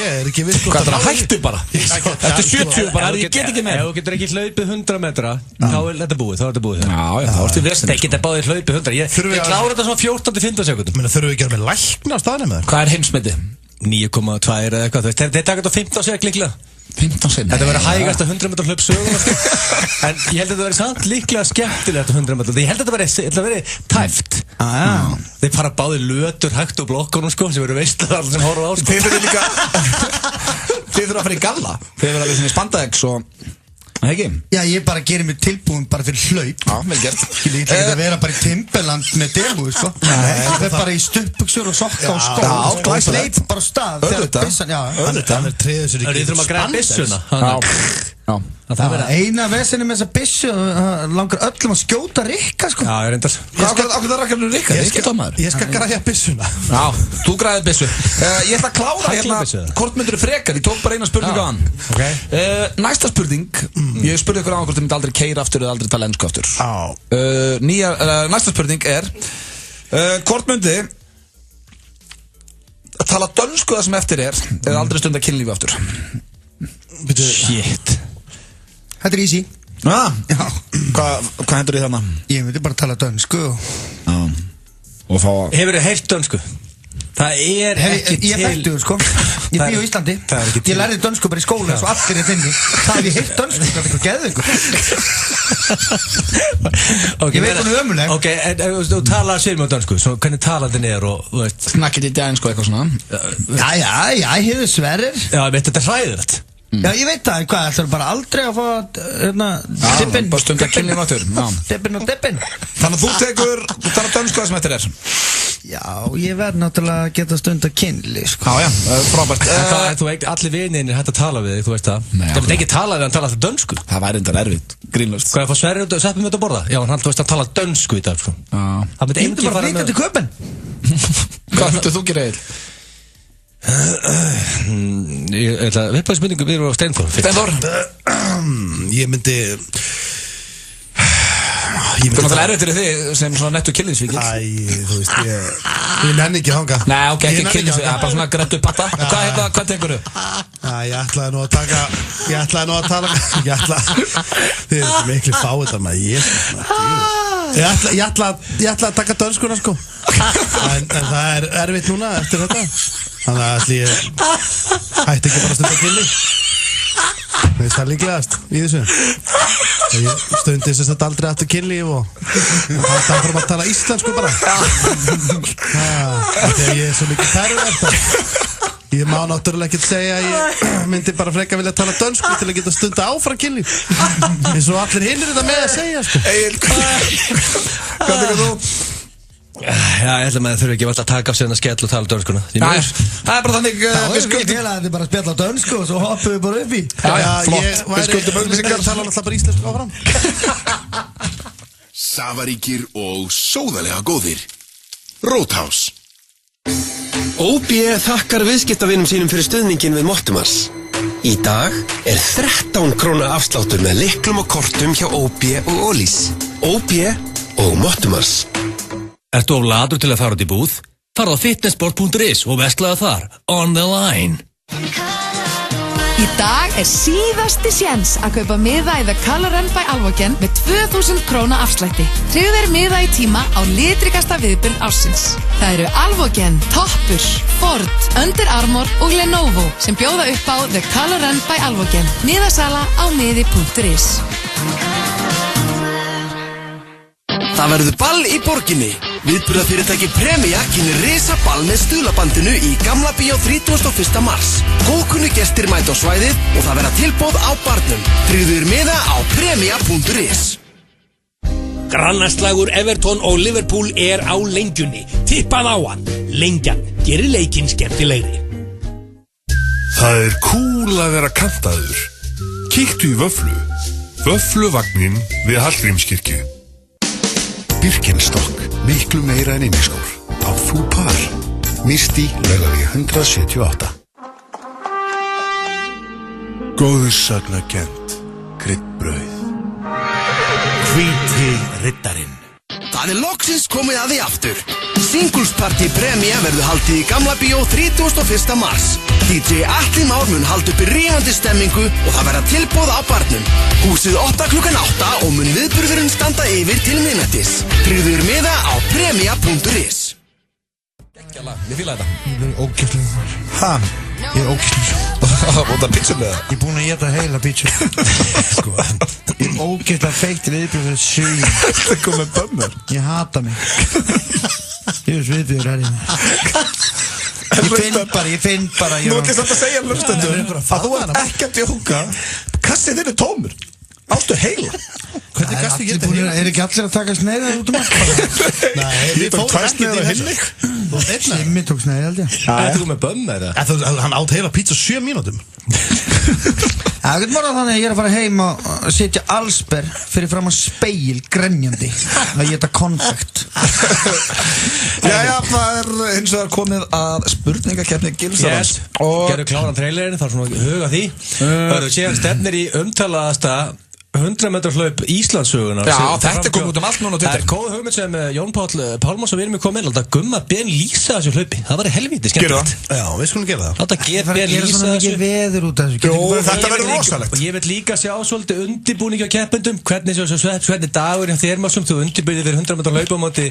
er ekki viss. Hvað, heldur hann hætti bara? Eftir 70 bara, ég get ekki með. Ef þú getur ekki hlaupið 100 metra, þá er þetta búið, Já, þá ertu vesinn. Þeir geta báðir hlaupið 100. Ég klára þetta svona 14-15 sekundum. Þurfum við ekki að vera með lækna á staðinu með það? Hvað er heimsmeti? 9,2 eða eitthvað, þeir taka þetta á 15 sekund líklega. 15 sekund? Þetta verður hægast að 100 metra hlaup söguna. En ég held að þetta verður samt líklega skemmtilegt að 100 metra. Ég held að þetta verður tæft. Þeir fara báðir lötur hægt og blokkunum, sko, sem verður veistlega allir sem horfa á, sko. Þeir verður líka Þeir þurfa að fara í galla. Þeir verður alveg svona í spandex og ekki? Já, ég bara gerir mig tilbúin bara fyrir hlaup. Já, vel gert. Ég ætla ekki að vera bara í Timberland með debúi, sko. Það er bara í stuttbuxur og sokka og skó. Já, glæsilegt. Sleip bara á stað. Hann er treður sér Við þurfum að græða byssuna. Eina vesinni með þessa byssu langar öllum að skjóta Rikka, sko. Já, ég reyndar. Hvað rakkar þú Rikka? Ég skal græða byssuna. Já, þú græðir byssu. Ég ætla að klára hérna hvort myndur þú frekar. Ég tók bara eina spurningu á hann. Næsta spurning. Ég spurði ykkur á hvort þið myndi aldrei keyra aftur eða aldrei tala ensku aftur. Næsta spurning er hvort myndi að tala dönsku það sem eftir er eða aldrei stunda kynlífi aftur. Shit. Þetta er easy. Hvað hendur þið þarna? Ég myndi bara tala dönsku. Og fá... Hefur þið heyrt dönsku? Það er ekki til... Ég er fættur, sko. Ég bý á Íslandi. Ég lærði dönsku bara í skóla svo allir er þinni. Það hef ég heyrt dönsku, það er eitthvað geðveikur. Ég veit hún ömuleg. Ok, þú talar sér með dönsku, svo hvernig talandi er og, þú veist... Snakkið í dænsku eitthvað svona. Já, ég hefur Sverrir. Já, ég veit, þetta er hræðilegt. Já, ég veit það, hvað, ætlar bara aldrei að fá dippin bara stundar kynlíf aftur Dippin og dippin Þannig að þú talar dönsku það sem þetta er Já, ég verð náttúrulega að geta stundar kynlíf sko. Já, frábært Þú veit, allir vinir hægt að tala við þig, þú veist það Það myndi ekki tala við hann tala alltaf dönsku Það væri endar erfitt, grínlust Hvað er að fá Sverrir út og Sveppi með þetta að borða? Já, hann þú veist að tala dönsku í dag sko. Það myndi Ég myndi bara flytja til Köpen Hvað myndir þú gera eil? Ég ætla að vippa spurningu við erum á Steinþór Ég myndi Það er náttúrulega erfitt fyrir þig sem svona nettu kynlífsvíkil þú veist, ég nenni ekki hanga Nei, ok, ekki kynlífsvíkil, það er bara svona grættu patta Hvað tekur þú? Ég ætlaði nú að taka Þið er ekki miklu fáiðar maður Ég ætla að taka dönskuna sko En það er erfitt núna eftir þetta Þannig að ég hætti ekki bara að stunda kynlíf Það er líklegast í þessu Ég stundi þess að aldrei aftur kynlíf og það er bara að tala íslensku bara Þegar ég er svo mikið pervert Ég má náttúrulega ekki segja að ég myndi bara freka vilja tala dönsku til að geta stunda áfram kynlíf eins og allir hinir þetta með að segja sko. Egil, hvað tekur þú? Já, ég held að maður þurfi ekki alltaf að taka af sig að skella og tala dönskuna Það er bara þannig við skuldum Þetta er bara að spjalla dönsku og svo hoppum við bara upp í Flott, við skuldum auðlýsingar tala alltaf bara íslensku áfram Safaríkir og sóðalega góðir Roadhouse OB þakkar viðskiptavinum sínum fyrir stuðningin við Mottumars. Í dag er 13 króna afsláttur með lyklum og kortum hjá OB og Ólís. OB og Mottumars. Ertu of latur til að fara út í búð? Farðu á fitnessport.is og veslaðu þar. On the line. Í dag er síðasti séns að kaupa miða í The Color Run by Alvogen með 2000 króna afslætti. Tryggðu þér miða í tíma á litrikasta viðburð ársins. Það eru Alvogen, Toppur, Ford, Under Armour og Lenovo sem bjóða upp á The Color Run by Alvogen. Miðasala á miði.is. Það verður ball í borginni. Viðburðarfyrirtæki Premia kynir risaball með stuðlabandinu í Gamla Bíó 31. mars. Góðkunni gestir mæta á svæðið og það verða tilboð á barnum. Tryggðu þér miða á premia.is. Grannaslagur Everton og Liverpool er á lengjunni. Tippað á hann. Lengjan gerir leikinn skemmtilegri. Það er cool að vera kantaður. Kíktu í Vöfflu. Vöffluvagnin við Hallgrímskirkju. Birkenstock, miklu meira en inniskór. Á þú par. Misti Laugavegi 178. Góðsagnakent, kryddbrauð. Hvíti riddarinn. Það er loksins komið að því aftur. Singles Party Premia verður haldið í Gamla Bíó 31. mars. DJ Atli Már mun halda upp í rífandi stemmingu og það verða tilboð á barnum. Húsið 8 klukkan 8 og mun viðburðurinn standa yfir til miðnættis. Tryggðu þér miða á premia.is. Ég fíla þetta. Ég er ógeðslega. Hæ? Ég er ógeðslega. Og það pizza með það? Ég er búinn að geta heila pizza. Sko, ég er ógeðslega feikt til viðbjörn fyrir sín. Þetta kom með bömmur. Ég hata mig. Ég er sviðbjörn her í mig. Ég finn bara. Nú ætlum ég að segja hlustendur að þú ert ekki að djóka. Kassið þinn er tómur. Áttu heila. Hvernig kassið geta heila? Er ekki allir að taka sneiðar út allt? Nei, við fórum ekki til þessu. Simmi tók sneiði held ég. Þetta kom með bömm eða? Hann átt heila pizza 7 mínútum. Það getur bara þannig að ég er að fara heim og setja allsber fyrir fram á speil grenjandi að ég geta konfekt. Jæja, það er hins vegar komið að spurningakeppni Gilsarans. Gerðu kláran trailerinn, það er svona huga því. Það eru séðan stefnir í umtalaðasta 100 metrar hlaup Íslandssögunar. Já, þetta kom út um allt núna á Twitter. Það er góð hugmynd sem Jón Páll Pálmás og við erum við komið inn. Láta Gumma Ben lýsa þessu hlaupi. Það var helviti skemmtilegt. Já, við skulum gera það. Láta Ben lýsa þessu. Það er ekki veður út af þessu. Jó, þetta verður rosalegt. Og ég vil líka sjá svolítið undirbúning á keppendum. Hvernig dagur þér maður þú undirbyrðir fyrir 100 metrar hlaup á móti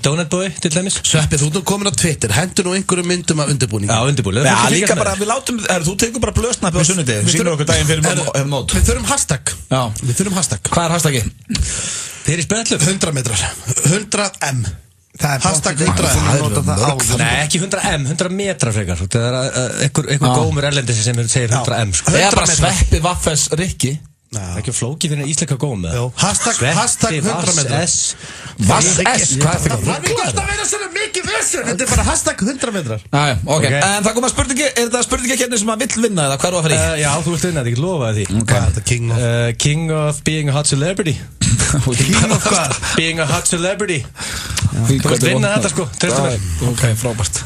Donut Boy til dæmis. Sveppi, þú ert komin á Twitter. Hendur nú einhverjum myndum af undirbúningi. Já, undirbúning. Já, líka bara við látum, þú tekur bara blöðsnappi á sunnudegi. Sýnum okkur daginn fyrir mót. Við þurfum hashtag. Já. Við þurfum hashtag. Hvað er hashtagið? Fyrir spjallum 100 metrar 100M Hashtag 100M. Nei, ekki 100M, 100 metra frekar. Það einhver gómur erlendis sem segir 100M sko. Það bara Sveppi Vaffes Rikki. Það ekki flókið fyrir íslenska gómi. Hashtag 100 metra. Vass S. Hvað er það? Það er ekki alltaf að vera svona mikið vissur. Þetta bara hashtag 100 metrar. Ok, en það kom að spurningi. Er það spurningakefni sem að vill vinna eða hvað er það að fara í? Já, þú vilt vinna, ég get lofaði því. Hvað er þetta King of being a hot celebrity. King of hvað? Being a hot celebrity. Þú vilt vinna þetta sko, treystu mér. Ok, frábært.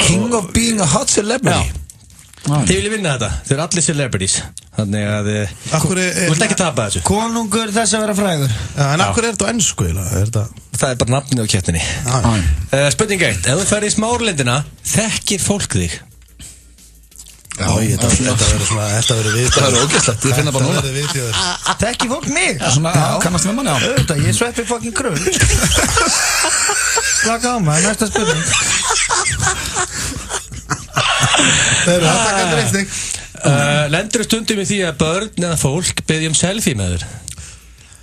King of being a hot celebrity. Þið vilja vinna þetta, þau eru allir celebrities. Þannig að þú vilt ekki tapa þessu. Konungur þess að vera frægur. En af hverju er þetta á ensku? Það er bara nafnið á keppninni. Spurning 1, ef þú ferð í smárlindina, þekkir fólk þig? Já, þetta verður við. Það verður ógeðslegt, ég finna bara núna. Þekkir fólk mig? Kannast með manni á. Auðvitað, ég Sveppi fucking Krull. Slaka á maður, næsta spurning. Lendur stundum í því að börn eða fólk biðja selfie með þér?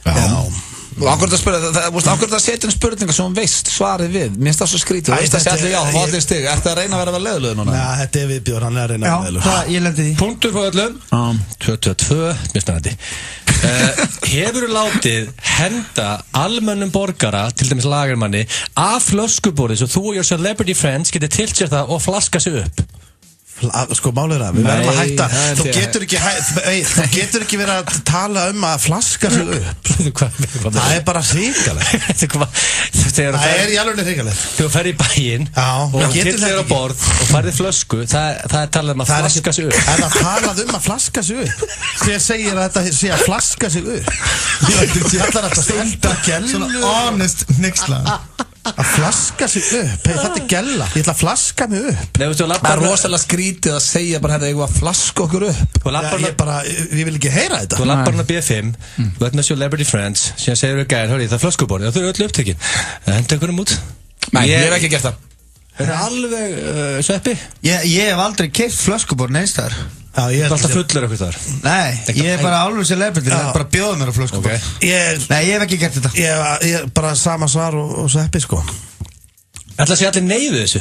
Já. Og akkur það setja spurningar sem hún veist svarið við. Mér finnst það svo skrítið. Þú veist það sé allir já, það var allir stig. Ertu að reyna að vera leiðilegur núna? Já, þetta er viðbjörn, hann er að reyna að vera leiðilegur. Já, ég lendi því. Punktur på öllum. 22, mjög spennandi. Hefurðu látið henda almennum borgara, til dæmis lagermanni, af flöskuborði svo þú og your celebrity friends getið tilt sér það og flaska sig upp? Sko málið við verðum að hætta. Þú getur ekki verið að tala að flaska sig upp. Það er bara hrikalegt. Það er í alveg hrikalegt. Þú ferð í bæinn og tillir þér á borð og færði flösku. Það er talað að flaska sig upp. Er það talað að flaska sig upp? Hver segir að þetta sé að flaska sig upp? Ég ætlar að stunda gælu. Svona honest nixla. Að flaska sig upp, þetta er gælla. Ég ætla að flaska mig upp. Það er rosalega skrítið að segja bara hérna, ég var að flaska okkur upp. Ég vil ekki heyra þetta. Þú lappar hann á B5, þú ert með celebrity friends, síðan segir þú gæðin, hörru, það er flöskuborði og þau eru öll upptekinn. Henda einhverjum út? Nei, ég hef ekki gert það. Er það alveg Sveppi? Ég hef aldrei keypt flöskuborð neins þar. Já, ég er alltaf fullur eitthvað þar. Nei, ég er bara alveg celebrity, það er bara að bjóða mér á flöskuborð. Nei, ég hef ekki gert þetta. Ég er bara sama svar og Sveppi sko. Ætla að sé allir nei við þessu?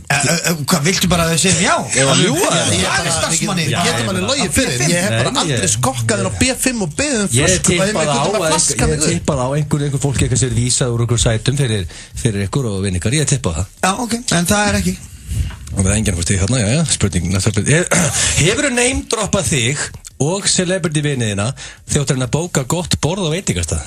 Hvað, viltu bara að þau séum já? Ég var ljúa það. Ég getum alveg logið fyrir. Ég hef bara aldrei skokkað þér á B5 og beðið flösku. Ég tippað á einhver fólk eitthvað sér vísað úr einhver sætum fyrir ykkur og vinningar. Ég tippað það. Já, ok, en það er ekki. Og það er enginn fórst í þarna, já, spurning. Hefurðu neymdroppað þig og celebrity viniðina þegar þú ert að bóka gott borð á veitingastað?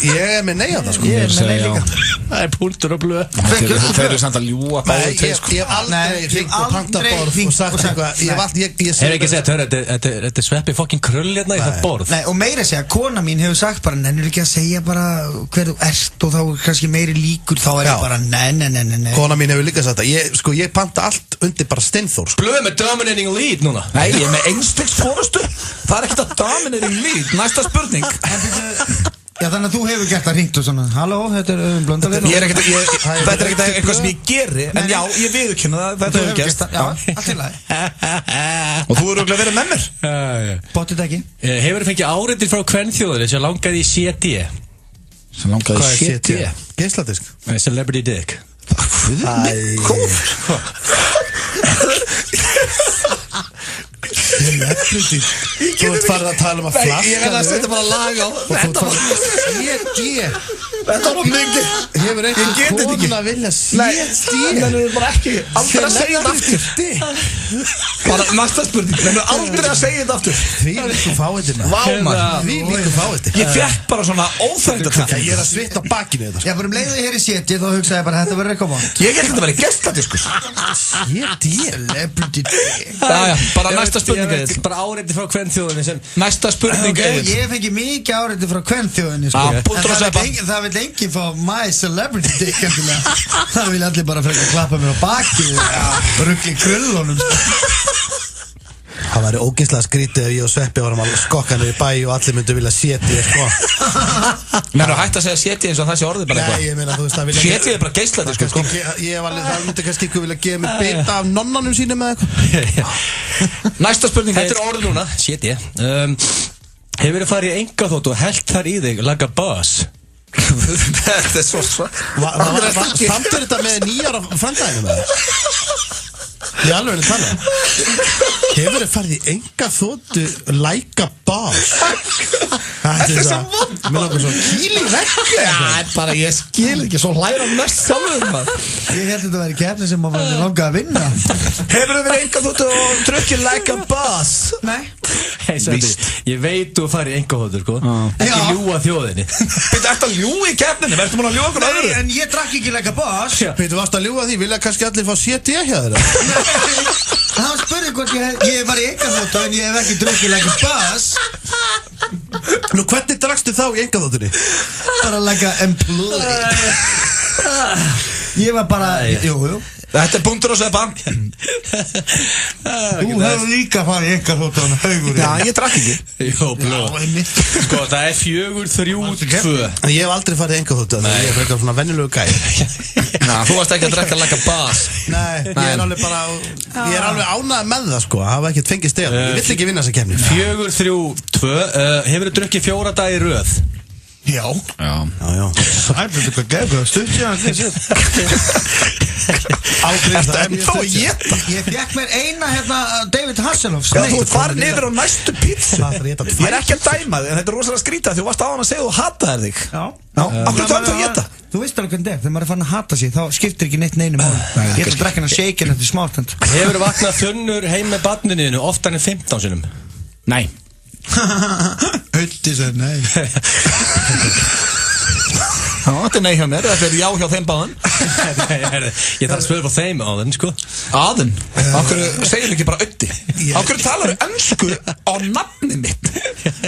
Ég er með nei á það sko. Ég er með nei líka. Það er punktur og blöð. Þeir eru samt að ljúa báðið tveir sko. Ég hef aldrei hringt og pantað borð og sagt eitthvað. Hefur ekki sett, hörru, þetta er Sveppi fucking Krull hérna í það borð. Nei, og meira segja, kona mín hefur sagt bara, nennir ekki að segja bara hver þú ert og þá kannski meiri líkur, þá er ég bara, nei. Kona mín hefur líka sagt það. Sko, ég panta allt undir bara Steinþór. Blöð með dominating lead núna. Nei, ég er með einstigs fórustu. Það er ekkert að dominating lead. Næsta spurning. Já, þannig að þú hefur gert að ringt og svona. Halló, þetta er Blöndalinn. Þetta er ekkert eitthvað sem ég geri. En já, ég viðurkenna það. Þetta hefur gerst. Já, allt í lagi. Og þú eru örugglega verið með mér. Bóttið ekki. Hefur fengið áreitir frá kvenþjóðinni sem langaði í CD? Sem langaði í CD? Geisladisk? Celebrity dick. Þú ert farið að tala að flaska. Ég verði að setja bara lag á. Þetta var mikið. Hefur einhver kona að vilja CD? Það er bara ekki. Aldrei að segja þetta aftur. Bara næsta spurning. Það er aldrei að segja þetta aftur. Því líku fáiðina. Því líku fáiðina. Ég fekk bara svona óþægt að taka. Ég er að svita bakinu þetta. Já, bara leiðu ég hér í CD þá hugsaði ég bara þetta verður eitthvað vant. Ég held þetta verið gestladiskus. Celebrity dick. Bara næsta spurning. Bara áreiti frá kvenþjóðinni sem næsta spurning. Ég fengi mikið áreiti frá kvenþjóðinni það vil enginn fá my celebrity dick endilega. Það vil allir bara frekka klappa mér á baki og ruggli krullunum. Það væri ógeðslega skrítið ef ég og Sveppi varum að skokka niður í bæ og allir myndu vilja setja sko. Menn hægt að segja setja eins og það sé orðið bara eitthvað. Nei, ég meina þú veist það vilja setja er bara geisladisk sko. Það myndi kannski ykkur vilja gefa mér bita af nonnanum sínum eða eitthvað. Næsta spurning. Þetta er orðið núna, setja. Hefur þið farið í engaþótt og hellt þar í þig like a boss? Þetta svo Samtur þetta með 9 ára framdæðinu með það? Ég alveg að tala Hefur þið farið í enga þóttu like a boss? Þetta er svo vond Mér langar svo kýli vekk bara ég skil ekki svo hlæra mest sjálfur maður Ég held að þetta væri keppni sem maður var langað að vinna Hefur þið verið enga þóttu og drukkið like a boss? Nei Hey, ég veit þú farið í engaþóttur sko Ekki ljúa þjóðinni Býttu eftir að ljúa í keppninu, verður maður að ljúa okkur öðru? En ég drakk ekki like a boss Býttu varst að ljúa því, vilja kannski allir fá CD hjá þeirra? Það spurði hvort ég var í engaþóttu en ég hef ekki drukkið like a boss Nú hvernig drakstu þá í engaþóttunni? Bara like a employee Ég var bara, jú Þetta er punktur og Sveppa Þú hefur líka farið í engaþóttu haugur Já, ég drakk ekki Jó, blóð Sko, það er 4-3-2 Ég hef aldrei farið í engaþóttu Ég er eitthvað svona venjulegu gæ Þú varst ekki að drekka like a boss Nei, ég er alveg bara Ég er alveg ánægð með það sko Hafa ekkert fengið stig Ég vill ekki vinna þessa keppni 4-3-2 Hefur þú drukkið 4 daga í röð? Já Það er eitthvað gefið stutt Ágrifst ennþá að geta Ég fekk mér eina David Hasselhoff Já, þú farið niður á næstu pizza Ég er ekki að dæma þig, en þetta er rosalega skrítið Þú varst á hann að segja þú hataðir þig Já Akkur þú ennþá að geta Þú veist alveg hvernig þegar maður er fann að hata sig þá skiptir ekki neitt neinu mál Ég ætla að drekka hann að shake þetta smáttend Hefur þú vaknað þunnur heim með barninu oftar en 15 sinum? Nei Huldi sér nei Þetta er nei hjá mér, þetta er já hjá þeim báðan Ég þarf að spöða frá þeim áðun, sko Aðun? Akkur segir ekki bara ötti? Akkur talar ennsku á nafni mitt?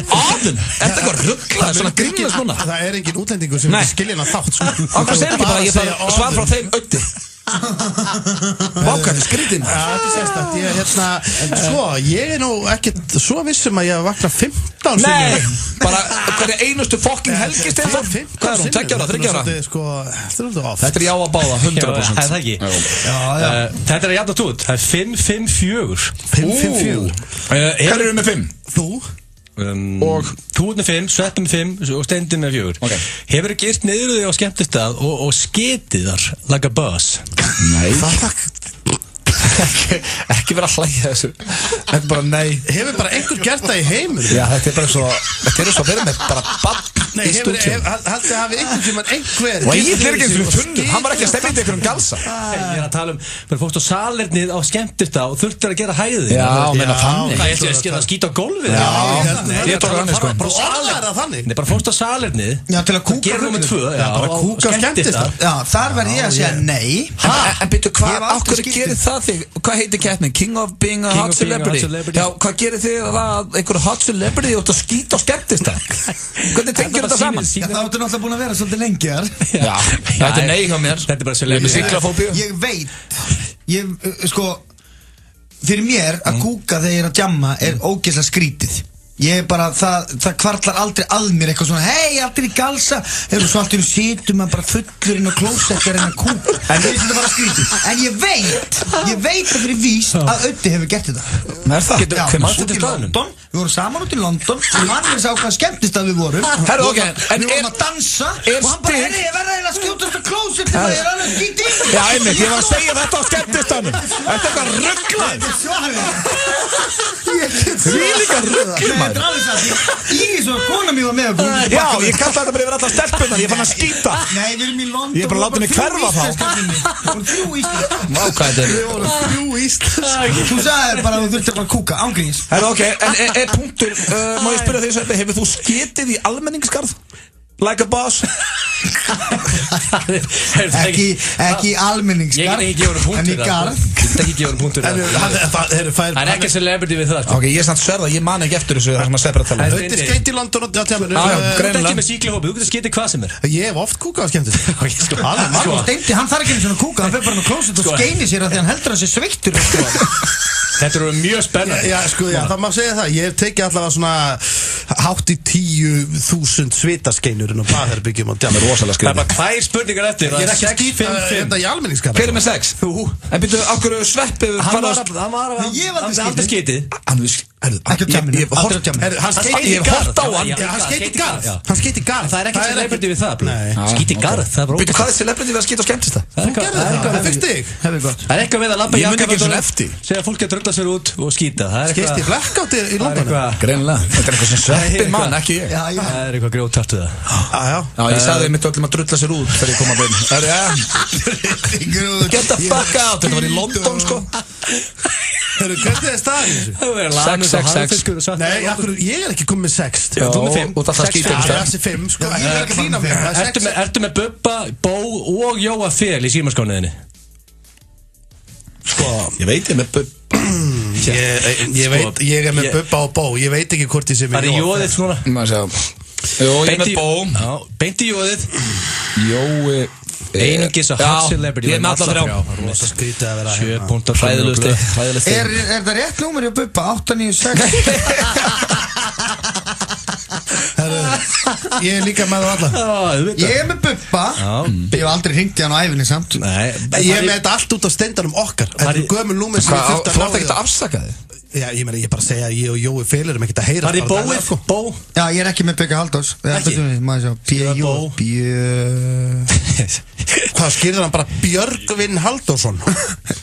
Aðun? Þetta er eitthvað ruggla, svona grímlega svona Það er engin útlendingur sem skilja hann þátt Akkur segir ekki bara, ég þarf svar frá þeim ötti Vákvæði skrítinn þetta er sérstætt ég er nú ekkert svo vissum að ég vakna 15 Nei, bara hverja einustu fokking helgi Stefán Hvað er hún, 2 ára, 3 ára? Þetta er já að báða, 100% Það er ekki Þetta er að jafna tút, það er 5-5-4 Hvað eru með 5? Þú og þú með 5, Sveppi með 5 og Steindi með 4 Hefur þú gert niður þig á skemmtistað og sketið þar like a boss? Nei Ekki vera að hlæja þessu Þetta er bara nei Hefur bara einhver gert það í heimur? Já, þetta er bara svo Þetta er svo að vera með bara bann Nei, haldið hafi einhvern tímann einhver Og ég er ekki eins og tunnur Hann var ekki að stefna í einhverjum galsa Ég er að tala bara fórst á salernið á skemmtistað og þurftir að gera hæðið Já, meina þannig Það er ekki að skýta á gólfið Já, ég tók hann sko Bara orðar það þannig Nei, bara fórst á salernið Já, til að kúka Gerum við 2 bara kúka skemmtistað Já, þar verð ég að segja nei En byrju, hvað gerir það þig? Hvað heitir keppnin? King of being a hot celebrity Já, hvað gerir þig að einhver hot celebrity og þú skýta á skemmtistað? Hvernig tengjur þetta saman? Það áttu náttúrulega búin að vera svolítið lengi þar Já, þetta er nei hjá mér Þetta er bara celebrity Siglafóbíu Ég veit sko fyrir mér að kúka þegar ég er að djamma er ógeðslega skrítið Ég er bara, það kvartlar aldrei að mér eitthvað svona hei, allir í galsa eða svo allir situm maður bara fullur inn á klósetti að reyna að kúka En ég finnst þetta bara skrítið En ég veit að fyrir víst að Öddi hefur gert þetta Er það? Hver mannst þetta í London? Við vorum saman út í London og hann er sá hvað skemmtist að við vorum Herru, ok, en við vorum að dansa og hann bara, herri, ég verða eiginlega að skjótast á klósetti það er alveg skítið Já, einmitt, ég var að segja þetta á skemmtistanum Þetta er eitthvað rugglan Þetta er alveg satt Íris og kona mér var með okkur Já, ég kalla þetta bara yfir allar stelpunar Ég fann að skýta Nei, við erum í London Ég er bara að láta mig hverfa þá Við vorum 3 íslensk Við vorum 3 íslensk Þú sagði bara að þú þurfti bara að kúka ángríns Ok, en punktur Má ég spyrja því Sveppi Hefur þú sketið í almenningsgarð? Like a boss Ekki í almenningsgarð Ég get ekki En í garð Ekki gefa punktur Það er ekki celebrity við það Ok, ég er samt sverða, ég man ekki eftir þessu Það sem að Sveppi er að tala Þetta er skeitt í London og tjáminu Þú ert ekki með síklihópi, þú getur skeitt hvað sem er Ég hef oft kúkað á skemmtist Steindi, hann þarf ekki einu svona kúka Hann fyrir bara með klósett og skeini sér að því hann heldur að sé sveittur Þetta eru mjög spennandi Já, það má segja það Ég hef tekið allavega svona hátt í 10.000 svitaskeinur inn á baðherbyggjum og djamur rosalega skrið Það er bara 2 spurningar eftir Ég er ekki að skýta þetta í almenningskap Hver er með 6? Þú En byrju, okkur Sveppi Hann var aldrei skeitið Ekki á jamminu. Ég hef hort á hann. Hann skeiti garð. Það ekki celebrity við það. Skíti garð, það Býtu, hvað celebrity við að skýta á skemmtistað? Þú gerði það fyrst þig. Það eitthvað við að labba Ég mun ekki svona eftir. Segja fólk að drulla sér út og skýta. Skeist í blackout í London. Greinilega. Þetta eitthvað sem sveppir mann, ekki ég. Það eitthvað grjótart við það. Já, ég sagði mitt öllum að drulla sér út þegar ég kom að byrja. Get the fuck out. Þetta var í London, sko. Hvernig staðin? 6. Nei, ég ekki komið með 6. Þú með 5. Og það skýtur Það er 5, sko. Ég ekki að klína mig. Ertu með Bubba, Bó og Jóa Fel í símaskóniðinni? Sko, ég veit ég með Bubba. Ég er með Bubba og Bó. Ég veit ekki hvort ég sé með Jóa. Það er Jóðið svona. Jó, ég er með Bó. Beinti Jóðið. Jói Einungis að hot celebrity. Ég er með alla 3. Rosa skrítið að vera 7 punktar Hræðilegust. Er það rétt númer hjá Bubba? 896? Ég er líka með það alla. Ég er með Bubba. Ég hef aldrei hringt í hann á æfinni samt. Ég er með þetta allt út á steindanum okkar. Þetta er gömul númer sem ég þurfti að Þú ætti ekki að afsaka þig? Já, ég bara að segja að ég og Jói Fel erum ekkert að heyra. Var í Bóið? Bó? Já, ég er ekki með Bygga Halldórs. Hvað skýrður hann bara Björgvin Halldórsson?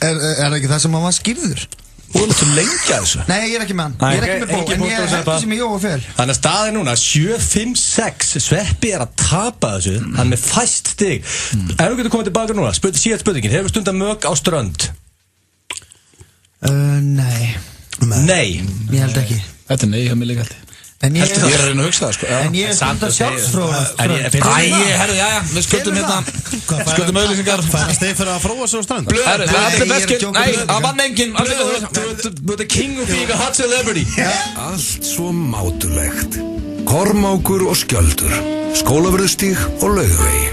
Er það ekki það sem hann var skýrður? Þú erum svo lengi að þessu. Nei, ég er ekki með hann. Ég er ekki með Bó, en ég er ekki sem ég Jói Fel. Þannig að staðið núna 7-5-6. Sveppi er að tapa þessu. Hann með fæst stig. Ef þú getur komið tilbaka núna, síðan spurningin. Hefur stundar mög á strönd? Nei. Nei. Ég held ekki. Þetta er nei, hjá mig líka held ég. En ég er að reyna að hugsa það, sko. En ég er stundar sjálfsfróða. Herru, já, við skuldum skuldum auðlýsingar. Það stegi fyrir að fróa sér á strand. Herru, það er allir beskinn. Nei, það vann enginn. The king of being a hot celebrity. Allt svo mátulegt. Kormákur og Skjöldur, Skólavörðustíg og Laugavegi.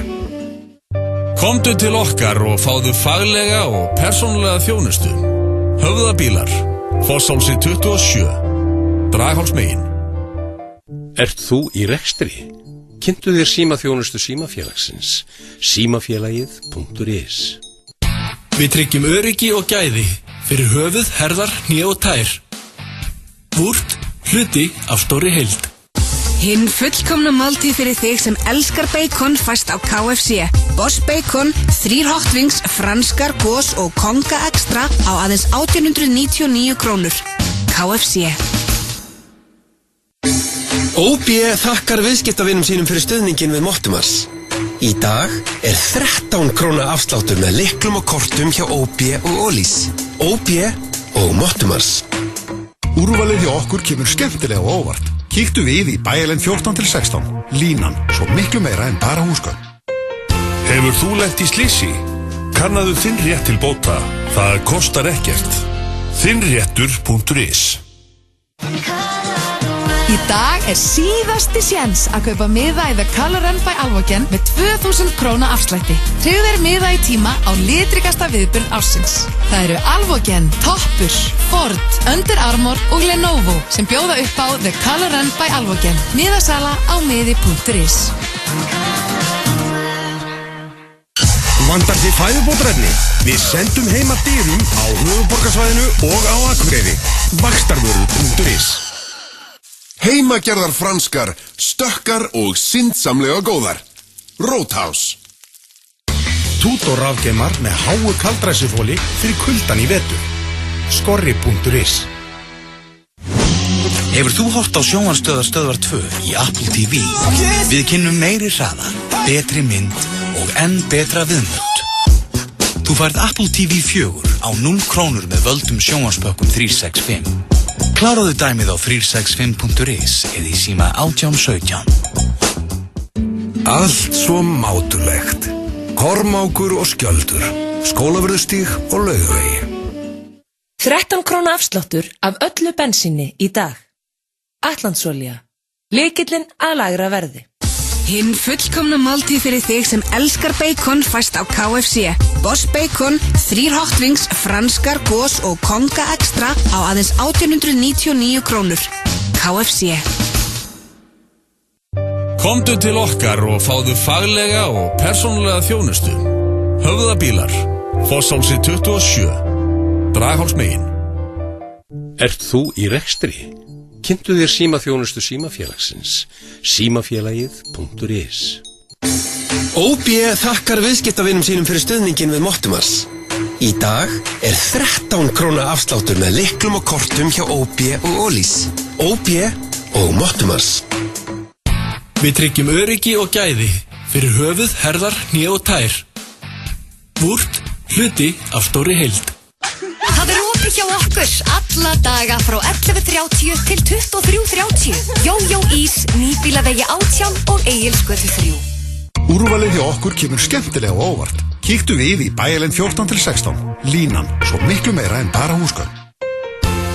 Komdu til okkar og fáðu faglega og persónulega þjónustu. Höfðabílar, Fossálsi 27, Draghálsmegin. Ert þú í rekstri? Kynntu þér símaþjónustu símafélagsins. Símafélagið.is. Við tryggjum öryggi og gæði fyrir höfuð, herðar, hné og tær. Búrt, hluti af stórri heild. Hinn fullkomna máltíð fyrir þig sem elskar bacon fæst á KFC. Boss Bacon, 3 hot wings, franskar, gos og konga extra á aðeins 1899 krónur. KFC. OB þakkar viðskiptavinum sínum fyrir stuðningin við Mottumars. Í dag er 13 króna afsláttur með lyklum og kortum hjá OB og Ólís. OB og Mottumars. Úrvalið hjá okkur kemur skemmtilega og óvart. Kíktu við í Bæjarlind 14-16. Línan, svo miklu meira en bara húsgögn. Hefur þú lent í slysi? Kannaðu þinn rétt til bóta. Það kostar ekkert. Þinnréttur.is. Í dag er síðasti séns að kaupa miða í The Color Run by Alvogen með 2000 króna afslætti. Tryggðu þér miða í tíma á litrikasta viðburð ársins. Það eru Alvogen, Toppur, Ford, Under Armour og Lenovo sem bjóða upp á The Color Run by Alvogen. Miðasala á miði.is. Vandar þið fæðubótarefni? Við sendum heim að dyrum á höfuðborgarsvæðinu og á Akureyri. Vaxtarvörur.is. Heimagerðar franskar, stökkar og syndsamlega góðar. Roadhouse. Tudor rafgeimar með háu kaldræsufóli fyrir kuldan í vetur. Skorri.is. Hefur þú hort á sjónvarpsstöðvar 2 í Apple TV? Við kynnum meiri hraða, betri mynd og enn betra viðmót. Þú færð Apple TV 4 á 0 krónur með völdum sjónvarpspökkum 365. Kláraðu dæmið á 365.is eða í síma 1817. Allt svo mátulegt. Kormákur og Skjöldur, Skólavörðustíg og Laugavegi. 13 króna afsláttur af öllu bensíni í dag. Atlantsolía. Lykillinn að lægra verði. Hinn fullkomna máltíð fyrir þig sem elskar bacon fæst á KFC. Boss Bacon, 3 hot wings, franskar, gos og konga extra á aðeins 1899 krónur. KFC. Komdu til okkar og fáðu faglega og persónulega þjónustu. Höfðabílar, Fossálsi 27, Draghálsmegin. Ert þú í rekstri? Kynntu þér símaþjónustu símafélagsins. Símafélagið.is. OB þakkar viðskiptavinum sínum fyrir stuðningin við Mottumars. Í dag er 13 króna afsláttur með lyklum og kortum hjá OB og Ólís. OB og Mottumars. Við tryggjum öryggi og gæði fyrir höfuð, herðar, hné og tær. Vúrt, hluti af stóri heild. Það opið hjá okkur alla daga frá 11:30 til 23:30. Jójó Ís, Nýbýlavegi 18 og Egilsgötu 3. Úrvalið hjá okkur kemur skemmtilega á óvart. Kíktu við í Bæjarlind 14 til 16. Línan, svo miklu meira en bara húsgögn.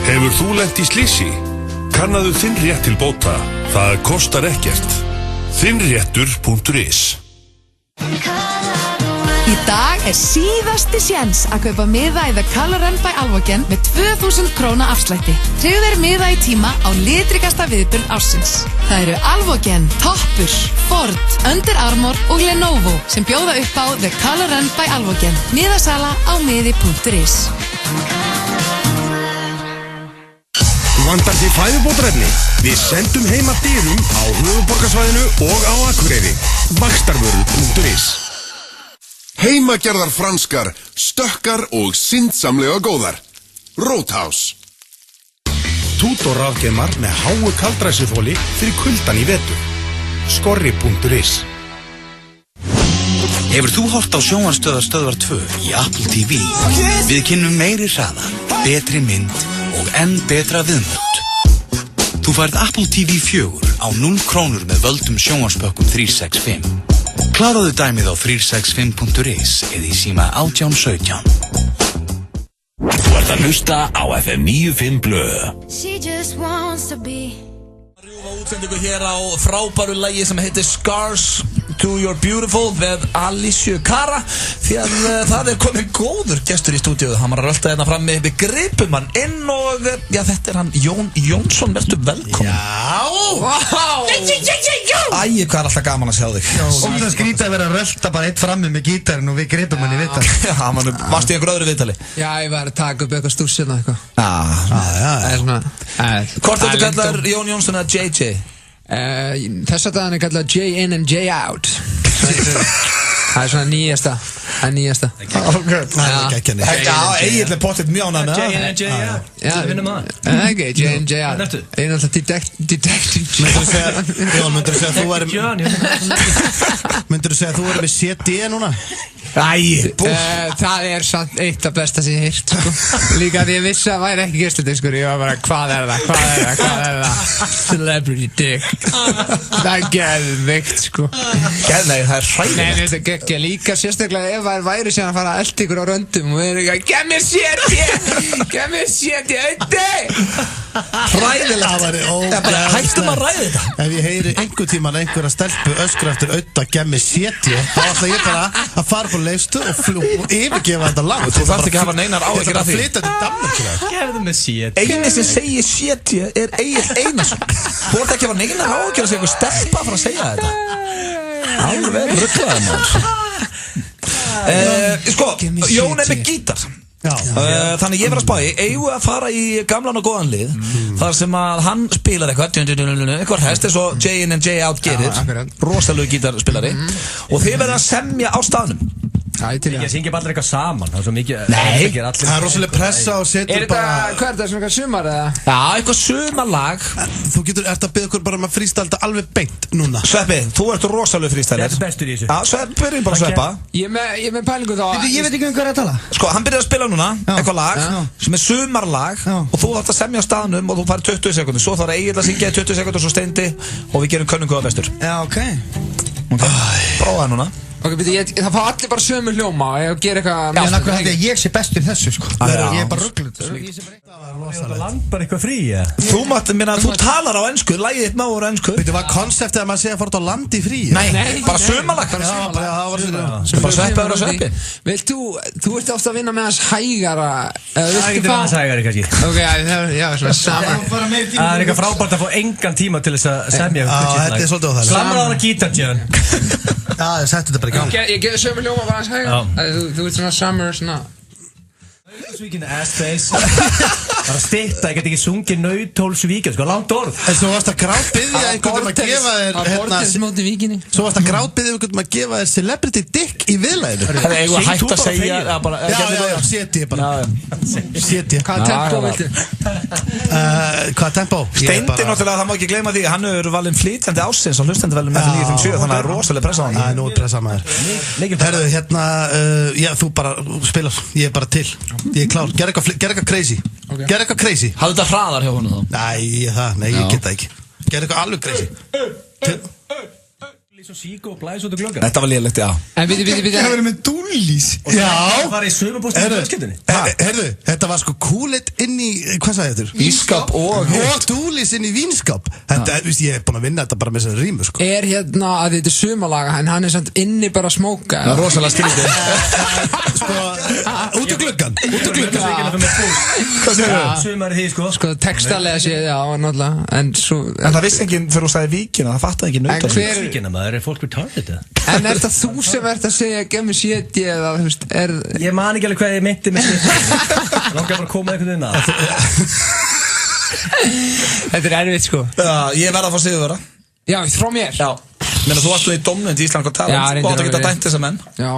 Hefur þú lent í slysi? Kannaðu þinn rétt til bóta. Það kostar ekkert. Þinnréttur.is. Í dag er síðasti séns að kaupa miða í The Color Run by Alvogen með 2000 króna afslætti. Tryggðu þér miða í tíma á litrikasta viðburð ársins. Það eru Alvogen, Toppur, Ford, Under Armour og Lenovo sem bjóða upp á The Color Run by Alvogen. Miðasala á miði.is. Vantar þig fæðubótarefni? Við sendum heim að dyrum á höfuðborgarsvæðinu og á Akureyri. Vaxtarvörur.is. Heimagerðar franskar, stökkar og syndsamlega góðar. Roadhouse. Tutor rafgeimar með háu kaldræsuþoli fyrir kuldan í vetur. Skorri.is. Hefur þú hort á sjónvarpsstöðvar 2 í Apple TV? Við kynnum meiri hraða, betri mynd og enn betra viðmót. Þú færð Apple TV 4 á 0 krónur með völdum sjónvarpspökkum 365. Kláraðu dæmið á 365.is eða í síma 1817. Þú ert að hlusta á FM 95 Blö. She just wants to be. Útsendingu hér á frábæru lagi sem heitir Scars to Your Beautiful með Alicia Cara því að það er komin góður gestur í stúdíu. Hann var að rölda hérna frammi við gripum hann inn og já, þetta er hann Jón Jónsson, verður velkomin. Já! Wow! Æ, hvað er alltaf gaman að sjá þig. Og það skrýta að vera að rölda bara eitt frammi með gítarinn og við gripum hann í viðtal. Já, varstu í einhver öðru viðtali? Já, ég var að taka upp eitthvað stúrsina eitthvað. Hvort þetta kallar Jón Jónsson eða JJ? Þess að það er kallað J in and J out. Það er svona nýjasta. Það er nýjasta. Ok. Já, Egil er pottitt mjónan. J in and J out. Já, við vinnum að. Ok, J in and J out. Ég er alltaf detective. Myndur þú segja að þú væri með CD núna? Æ, það er samt eitt af besta sem ég heyrt, sko. Líka að ég vissi að það væri ekki geisludiskur. Ég var bara, hvað er það? Celebrity dick. Það er geðvikt, sko. Nei, það er hræðilegt. Nei, þetta er geggja líka, sérstaklega ef það væri síðan að fara að elda ykkur á röndum og við erum ekki að gef mér CD, auði! Hræðilegt. Hættum að ræða þetta. Ef ég heyri einhver tíman einhverja stelpu öskra eftir auða gef mér CD, þá ætla ég bara að fara på leiðstu og yfirgefa þetta land. Þú þarft ekki að hafa neinar áhyggjur af því. Ég ætla að flytja til Danmörk. Gefðu mig CD. Einu sem segir CD er Egill Einarsson. Þú ert ekki að hafa neinar áhyggjur að segja eitthvað stelpa að fara að segja þetta. Alveg rugglaði maður. Sko, Jón er með gítar. Þannig ég var að spáði, eigum að fara í gamlan og góðan lið þar sem að hann spilar eitthvað hest eins og J in and J out gerir, rosalegu gítarspilari og þið verða að semja á staðnum. Ég syngi bara eitthvað saman. Það er svo mikið. Nei, það er rosalega pressa og setur bara. Hvað er þetta, svona eitthvað sumar eða? Já, eitthvað sumarlag. Þú ert að byggja okkur bara að frístælda alveg beint núna. Sveppi, þú ert rosalega frístælir. Þetta er bestur í þessu. Já, Sveppi, byrjum bara að sveppa. Ég er með pælingu þá. Ég veit ekki hvað er að tala. Sko, hann byrjar að spila núna, eitthvað lag sem er sumarlag og þú þarft að semja á staðnum og þú fær 20 sekúndur. Svo þarf Egill að syngja í 20 sekúndur svo Steindi og við gerum könningu á bestur. Já, ok. Prófa það núna. Ok, það fá allir bara sömu hljóma og ég ger eitthvað. Já, nákvæmlega held ég að ég sé bestur í þessu, sko. Ég er bara ruggluð. Það land bara eitthvað frí, ja. Þú talar á ensku, lagið þitt má úr ensku. Veitu, var konseptið að maður segja að fara út á land í frí? Nei, bara sumarlag. Bara Sveppi að vera Sveppi. Vilt þú ert ofta að vinna með hans hægara. Það getur hans hægari, kannski. Ok, já, svona saman. Það er eitthvað frábært að fá engan tíma til þess að semja. Þetta er svolítið óþægilegt. Slammaðu á hana gítar, Jörn. Já, ég setti þetta bara í gang. Ég geði sömu hljóma bara hans hægara. Þú ert svona summer, svona. Svo ekki ass face. Bara stytta, ég get ekki sungið Nautólsvíkja, sko, langt orð. En svo varst að grátbiðja einhvern að gefa þér Bortels móti Víkinni. Svo varst að grátbiðja einhvern að gefa þér celebrity dick í viðlæðinu. Það er eiginlega hægt að segja. Já, seti ég bara. Seti ég. Hvaða tempo viltu? Hvaða tempo? Steindi náttúrulega, það má ekki gleyma því að hann er valinn flytjandi ársins og hlustandi með 957, þannig að það er rosalega pressa á hann. Það er nú pressa maður. Herðu, hérna, já, þú bara spilar, ég er bara til. Ég er klár, gerð eitthvað crazy. Gerð eitthvað crazy. Hafðu þetta hraðar hjá honum þá? Nei, ég get það ekki. Gerð eitthvað alveg crazy. Þetta var lélegt, já. En við Það verður með dúllís. Já. Það var í sumarbústinu í fjölskyldunni. Herðu, þetta var sko Kool-Aid inn í, hvað sagði þetta? Vínskap og dúllís inn í vínskap. Þetta, víst, ég er búin að vinna þetta bara með þessari rímu, sko. Er hérna að þetta er sumalaga, en hann er samt inni bara að smóka. Það er rosalega skrítið. Sko, út úr gluggan. Hvað segir þú? Sumar í því, sko. Sko, textalega séð, já, náttúrulega. En það vissi enginn þegar þú sagði Víkina, það fattaði ekki Víkina, maður, er fólk retarded það? En er þetta þú sem ert að segja gef mér séti eða, þú veist, Ég man ekki alveg hvað ég meinti með séti. Langar bara að koma einhvern veginn að. Þetta er erfitt, sko. Já, ég verða að fá sigurvera. Já, frá mér. Já. Menna þú varst í domnend í Ísland og talent og átt að geta dæmt þessa menn. Já.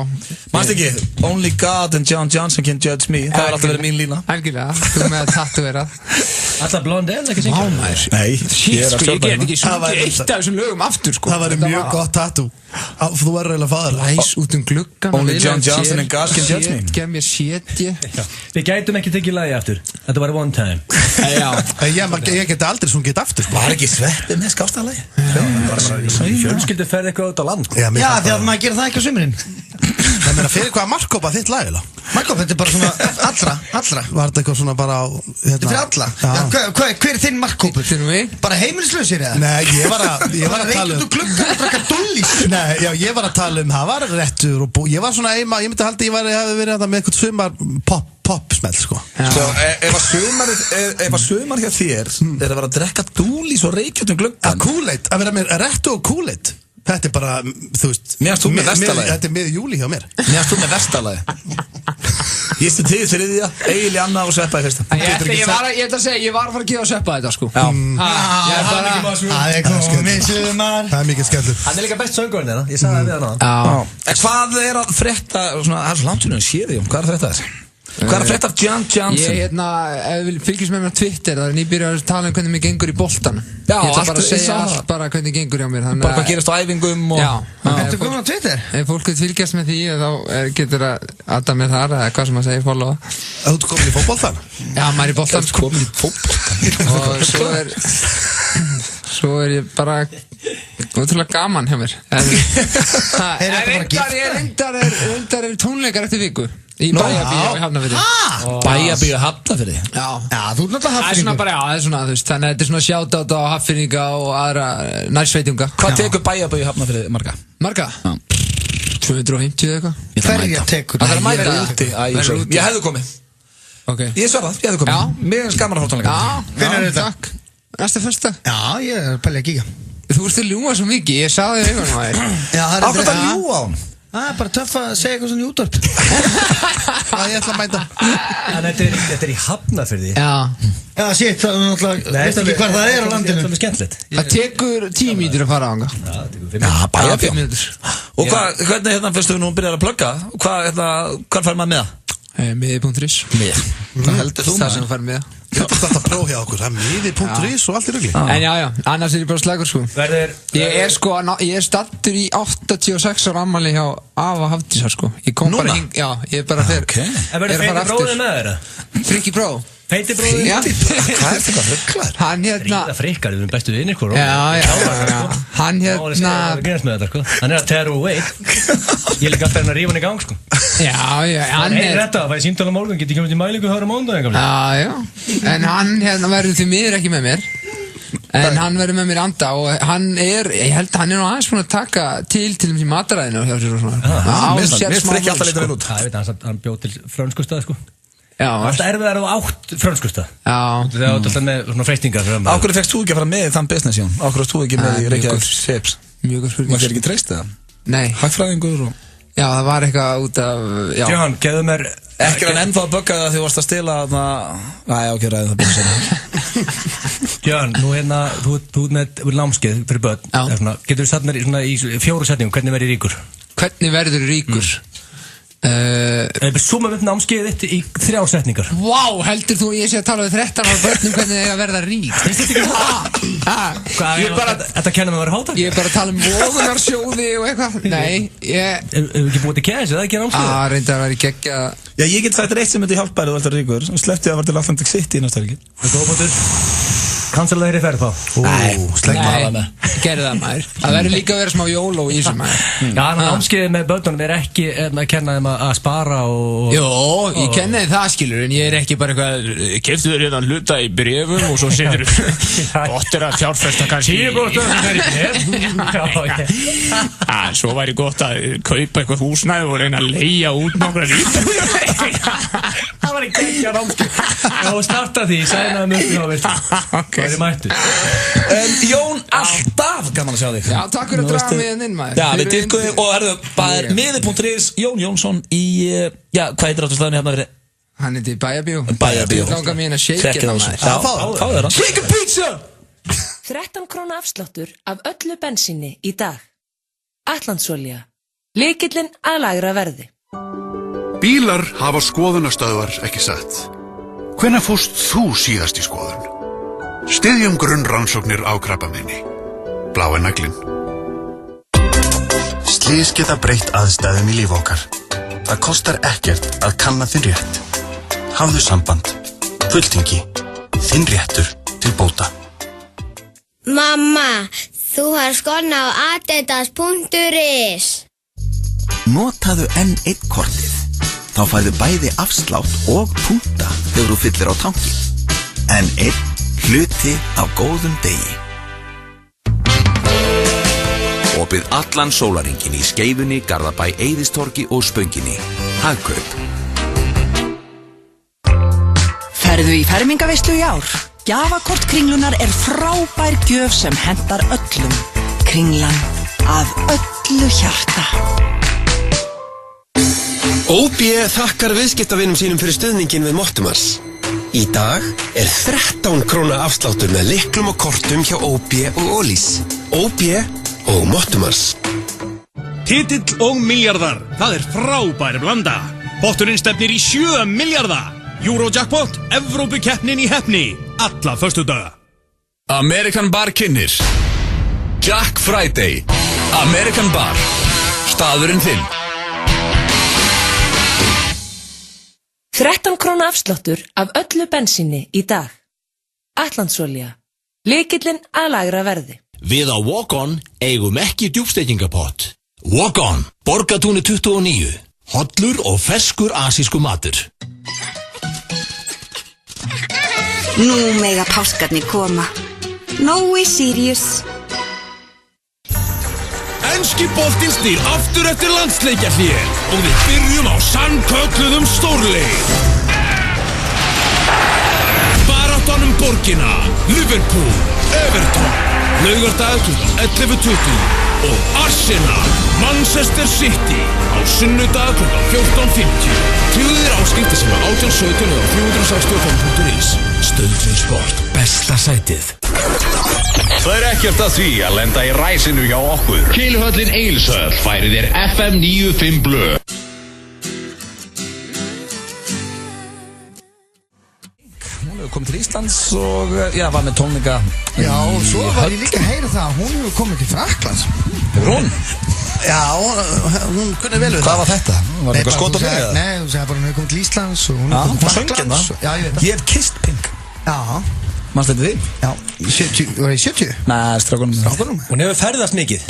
Manst ekki, only God and John Johnson can judge me. Það er alltaf verið mín lína. Algjörlega, þú með að tattuverað. Alltaf Blondell, ekki syngja? Mámæður. Nei, ég er að stjórna. Ég get ekki sungið eitt af þessum lögum aftur, sko. Það væri mjög gott tattoo. Þú verður eiginlega fæður. Læs út gluggan. Only John Johnson and God can judge me. Gef mér séti. Við gætum ekki tekið lagi aftur. Þetta var one time. Já. Ég geti aldrei sungið þetta aftur. Var ekki sveppið með skástalagi? Fjölskyldu ferði eitthvað út á land. Já, því að maður gerir það ekki á sumrin. Það meina fyrir hvaða markkópa þitt lag eða? Markkópa, þetta er bara svona allra. Var þetta eitthvað svona bara á... Þetta er fyrir alla. Hver er þinn markkópur? Bara heimilislausir eða? Nei, ég var að tala um... Reykjum þú gluggan að drakka dullís? Nei, já, ég var að tala um, það var réttur og ég var svona ég myndi halda ég hafi verið með eitthvað sumar pop-smell, sko. Sko, ef að sumar hjá þér er að vera að drekka dúlís og reykja gluggan. Kool-Aid, að vera með rettu og Kool-Aid. Þetta er bara, þú veist... Mér erst þú með vestalagi. Þetta er miður júli hjá mér. Mér erst þú með vestalagi. Ég stu til þriðja, Egil í annað og Sveppa í fyrsta. Ég ætla að segja, ég var að fara að gefa Sveppa þetta, sko. Já. Það er komið sumar. Það er mikið skellur. Hann er líka best söngurinn þeirra, ég sagði það við hann á. Hvað er að frétta, það er svo langt sinni að sé því, hvað er að frétta þess? Hvað er að frétta af John Johnson? Ég, ef við fylgjast með mér á Twitter, það er nýbyrjað að tala um hvernig mér gengur í boltan. Já, ég ætla bara að segja allt bara hvernig gengur hjá mér. Bara hvað gerast á æfingum og... Já. Þetta komið á Twitter? Ef fólk vil fylgjast með því, þá getur að adda mér þar, eða hvað sem að segja, followa. Þú ert komin í fótboltan? Já, maður er í boltan. Komin í fótboltan? Og svo er ég bara ótrúlega gaman hjá mér. Reyndar er tónleikar eftir viku. Í Bæjarbíu í Hafnarfirði. Bæjarbíu í Hafnarfirði? Já. Já, þú er náttúrulega Hafnarfirðingur. Það er svona bara, já, það er svona, þú veist, þannig að þetta er svona shoutout á Hafnarfirðinga og aðra nærsveitunga. Hvað tekur Bæjarbíu í Hafnarfirði marga? Marga? 250 eða eitthvað. Hverja tekur? Það er að mæta úti. Ég hefði komið. Ok. Ég svarað, ég hefði komið. Já. Mér er skaman að fá tónleika. Hvernig er þetta? Takk. Næsta föstudag. Já, ég er pælið að kíka. Þú ert að ljúga svo mikið, ég sagði þig auðvitað maður. Ákvæmt að ljúga á hann? Það er bara töff að segja eitthvað svona í útvarp. Ég ætla að mæta. En þetta er í Hafnarfirði. Já, shit, það er náttúrulega, veist ekki hvar það er á landinu. Það er skemmtilegt. það tekur 10 mínútur að fara á hanga. Já, Bæjarbíu. 5 mínútur. Og hvernig fyrstu við nú byrjar að plugga? Hvað fær maður með það? Miði.is. Með. Hvað heldur þú Það sem þú fær með það. Þetta er alltaf próf hjá okkur. Það er miði.is og allt í rugli. En já, annars er ég bara slagur, sko. Ég er stattur í 86 ára afmæli hjá Ava Hafdísar, sko. Ég kom bara hing, já, ég er bara En verður feiti bróðið með þeirra? Frikki bró. Feiti bróðið? Já. Hvað er þetta rugglar? Hann Ríða frikkar, við erum bestu vinir, sko. Já. Hann Hann er að tear away. Ég líka alltaf að rífa hann í gang, sko. Já, hann er þetta, það fæði símtala morgun, getur komið til mælingu höra mándag. Já. En hann verður því miður ekki með mér. En hann verður með mér anda og ég held að hann er nú aðeins búin að taka til í mataræðinu hjá sér og svona. Mér frikki alltaf litur vel út. Það veit hann bjóð til frönskustað, sko. Já. Alltaf erfiðar á átt frönskustað. Já. Það er alltaf með svona freistingar. Á hverju fekkst þú ekki að fara með í þann business, Jón? Á hverju fekkst þú ekki með í Reykjavík Sips? Mjög góð spurning. Maður fyrir ekki treyst það? Nei. Hagfræðingur og... Já, það var eitthvað út af... Jón, gefðu mér Ekki hann ennþá að bugga það því þú varst að stela Æja, ok, ræðum það byrja sem Jörn, nú þú með námskeið fyrir börn Getur þú satt mér í 4 setningum, hvernig verður ríkur? Hvernig verður ríkur? Suma upp námskeiðið þitt í 3 setningar Vá, heldur þú ég sé að tala við 13 ára börnum hvernig það verða rík? Þetta kennum að vera hátak? Ég bara að tala vogunarsjóði og eitthvað Nei, Hefur ekki búið til kæðis, eða ekki námskeið? Reyndar að vera í geggja Já, ég get sagt eitt sem myndi hjálpa þér að þú ert ríkur Sleppti að vera til Atlantic City í næsta helgi Cancela þeirri ferð þá Nei, gerðu það maður Það verður líka að vera smá jóló í þessu maður Já, námskeiðið með börnunum ekki að kenna þeim að spara og Jó, ég kenni þeim það skilur en ég ekki bara eitthvað keyptu þér hérna hluta í bréfum og svo setur gott að fjárfesta kannski 10% Svo væri gott að kaupa eitthvað húsnæði og reyna að leigja út nokkra lít Það var ekki ekki að námskeið Já, starta því, sænaði mjög Það er mættur Jón, alltaf gaman að sjá þig Já, takk fyrir að draga mig inn maður Já, við dyrkuðum og það er miði.is Jón Jónsson í, hvað heitir átturslaðinu hérna verið? Hann heitir Bæjarbíó Bæjarbíó Langar mér að shake það maður Já, fá þér hann Shake a pizza 13 króna afsláttur af öllu bensíni í dag Atlandsolía Lykillinn að lægra verði Bílar hafa skoðunarstöðvar, ekki satt. Hvenær fórst þú síðast í skoðun? Styðjum grunnrannsóknir á krabbameini. Blái naglinn. Slys geta breytt aðstæðum í líf okkar. Það kostar ekkert að kanna þinn rétt. Hafðu samband. Fulltingi. Þinn réttur til bóta. Mamma, þú har skona á adidas.is. Notaðu N1 kortið. Þá færðu bæði afslátt og punkta þegar þú fyllir á tanki. N1 hluti af góðum degi. Opið allan sólarhringinn í Skeifunni, Garðabæ, Eiðistorgi og Spönginni. Hagkaup. Ferðu í fermingaveislu í ár? Gjafakort Kringlunar er frábær gjöf sem hentar öllum. Kringlan af öllu hjarta. OB þakkar viðskiptavinum sínum fyrir stuðningin við Mottumars. Í dag er 13 króna afsláttur með lyklum og kortum hjá OB og Ólís. OB og Mottumars. Titill og milljarðar, það er frábær blanda. Potturinn stefnir í 7 milljarða. Eurojackpot, Evrópukeppnin í heppni. Alla föstudaga. American Bar kynnir Jack Friday. American Bar. Staðurinn þinn. 13 króna afsláttur af öllu bensíni í dag. Atlandsolía. Lykillinn að lægra verði. Við á Walk-On eigum ekki djúpstekingapott. Walk-On, Borgatúni 29. Hollur og ferskur asísku matur. Nú mega páskarnir koma. Nói Sirius. Enski boltinn snýr aftur eftir landsleikjahlé og við byrjum á sannkölluðum stórleik. Baráttan borgina, Liverpool, Everton, laugardag klukkan 11:20 og Arsenal, Manchester City á sunnudag klukkan 14:50. Tryggðir áskipti sem 1817 og 365.is. Stöðin Sport, besta sætið. Það er ekkert að því að lenda í ræsinu hjá okkur. Keiluhöllin Egilshöll færir þér FM 95 Blö. Hún hefur komið til Íslands og var með tónleika. Já, og svo var ég líka að heyra það að hún hefur komið til Frakklands. Hefur hún? Já, hún kunni vel við það. Hvað var þetta? Var það eitthvað skot á mig? Nei, hún sagði bara hún hefur komið til Íslands og hún hefur komið til Frakklands. Já, ég hef kysst Pink. Já. Manstu þetta því? Já, 70, var það í 70? Nei, strákunum. Hún hefur ferðast mikið.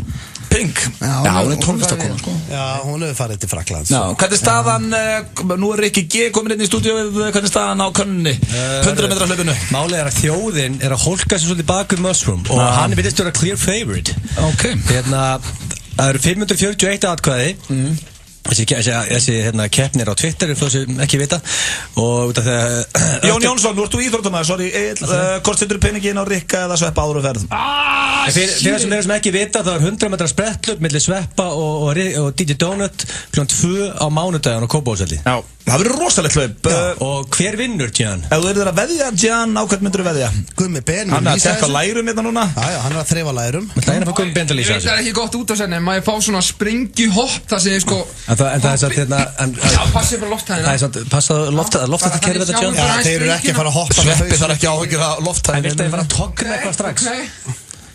Pink. Já, hún er tónlistakona, sko. Já, hún hefur farið til Frakklands. Já, hvernig staðan, nú er Rikki G komin inn í stúdíu við, hvernig staðan á könnunni, 100 metra hlaupinu? Málið er að þjóðin er að hólka sér svolítið bak við Mushroom og hann er virðist að vera clear favorite. Ok. Það eru 541 atkvæði. Þessi keppnir á Twitter fyrir sem ekki vita og út af þegar Jón Jónsson, nú ert þú íþróttamæður, sorry hvort setur peningin á Rikka eða Sveppa áður og ferð? Fyrir sem ekki vita það 100 metra spretthlaup milli Sveppa og DJ Donut kl. 2 á mánudaginn á Kópavogsvelli. Já, það verður rosalegt hlaup. Og hver vinnur, Gian? Ef þú verður að veðja, Gian, á hvern myndur þú veðja? Gummi Ben. Hann er að tekka lærum hérna núna. Já, hann er að þreifa lærum. Gummi Ben til að lýsa þessu. Ég veit það er ekki gott út af senni, maður fá svona springjuhopp þar sem ég sko... En það er satt hérna... Já, passið bara lofthæðina. Það er satt, passaðu lofthæðina kerfið þetta, Gian. Já, þeir eru ekki að fara að hoppa. Sveppi þarf ekki áhyggjur af lofthæðina. En viltu að ég fara að togna eitthvað strax?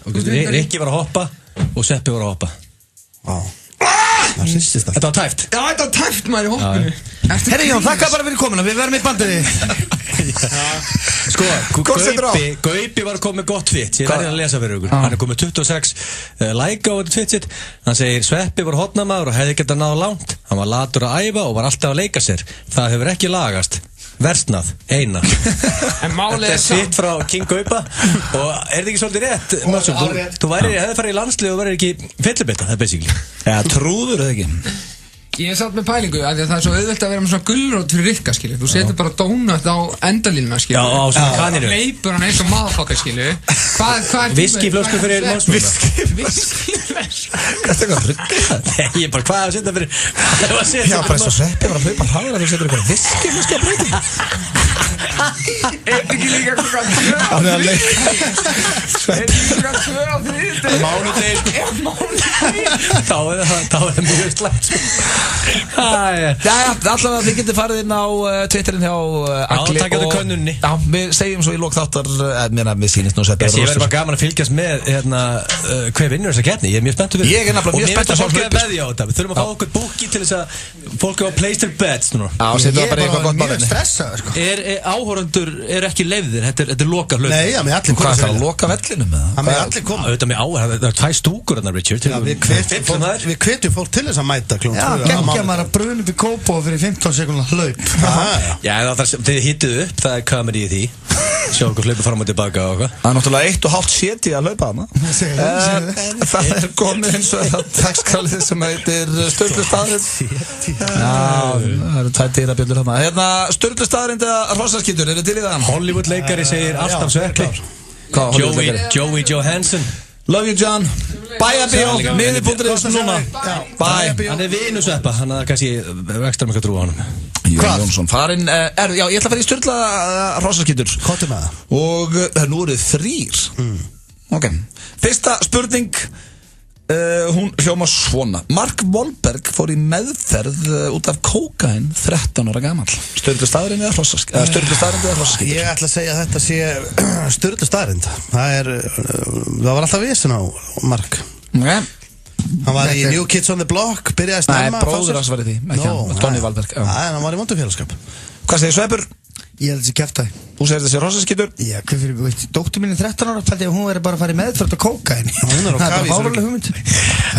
Rikki var að hoppa og Sveppi var að hoppa. Þetta var tæft. Já, þetta var tæft maður í hoppinu. Herri Jón, þakka bara fyrir komuna, við verðum í bandiði. Sko, Gaupi var að koma með gott fit. Ég verði að lesa fyrir ykkur. Hann er komið 26 like á þetta fit sitt. Hann segir Sveppi var hotnamaður og hefði getað náða langt. Hann var latur að æfa og var alltaf að leika sér. Það hefur ekki lagast. Versnað, eina. En málið er sitt frá King Gaupa. Og er þetta ekki svolítið rétt, Mörtsson? Þú hefði farið í landslið og verið ekki fyllibita, það er basically. Já, trúður það ekki. Ég satt með pælingu, af því að það er svo auðvelt að vera með svona gulrót fyrir Rikka, skilju. Þú setur bara donut á endalínuna, skilju. Já, á svona kaninu. Leipur hann eins og motherfucker, skilju. Hvað er Viskiflösku fyrir Málsson? Viskiflösku? Hvað er það að brugga? Nei, ég bara, hvað er að setja fyrir... Já, bara eins og Sveppi var að hlaupa hraðar og þú setur eitthvað viskiflösku að brugga. Er ekki líka klukkan 2? Hann er að leika. Er ekki klukkan 2 á þriðjudegi? Mánudegi, þá er það mjög slæmt, sko. Allavega þið getur farið inn á Twitterin hjá Agli. Já, takk eftir könnunni. Já, við segjum svo í lok þáttar mér sýnist nú Sveppi. Ég verður bara gaman að fylgjast með hver vinnur þessa keppni. Ég er mjög spenntur fyrir. Ég er nefnilega mjög spenntur fyrir. Og mér finnst að fólk er að veðja á þetta. Við þurfum að fá okkur búki til þess að fólk er að place their bets núna. Já, setjum það bara eitthvað gott mjög stressaður, sko. Áhorundur er ekki leyfðir. Þetta er loka hlaup. Nei, já, með allir komið. Hvað er það að loka vellinum með það? Það með allir komið. Auðvitað með áhör. Það er 2 stúkur þarna, Richard. Við hvetjum fólk til þess að mæta klukkan 2. Já, geggja maður að bruna upp í Kópavogi fyrir 15 sekúndna hlaup. Já, þið hittuð upp. Það er comedy í því. Sjá okkur hlaupa fram og tilbaka og eitthvað. Það er náttúrulega 1,5 seti að hlaupa þarna. Það er komið eins og það dagskrálið sem heitir Sturlu staðrind. Já, það eru 2 dýrabjöllur þarna. Hérna, Sturlu staðrind eða Hrossaskítur, eru til í það? Hollywood leikari segir alltaf Sveppi. Joey Johansson. Love you, John. Bye, Abíó. Miði.is núna. Bye. Hann er vinu Sveppa, hann er kannski ekstra mikið að trúa á honum. Jón Jónsson, farinn, já, ég ætla að fara í Sturla Hrossaskítur. Kottu með það. Og nú eru 3. Ok. Fyrsta spurning, hún hljóma svona. Mark Wahlberg fór í meðferð út af kókain 13 ára gamall. Sturlu staðrind eða Hrossaskítur? Ég ætla að segja að þetta sé Sturlu staðrind. Það var alltaf vesen á Mark. Ok. Hann var í New Kids on the Block, byrjaði snemma. Nei, bróður hans var í því, ekki hann, Tony Wahlberg. Nei, hann var í vondufélagskap. Hvað segir Sveppur? Ég held þessi kjaftaði. Þú segir þessi Hrossaskítur? Já, hvað fyrir, veit, dóttir mín er 13 ára, fældi að hún verið bara að fara í meðferð á kókaini. Hún er á Það kafi er bara fárlega hugmynd.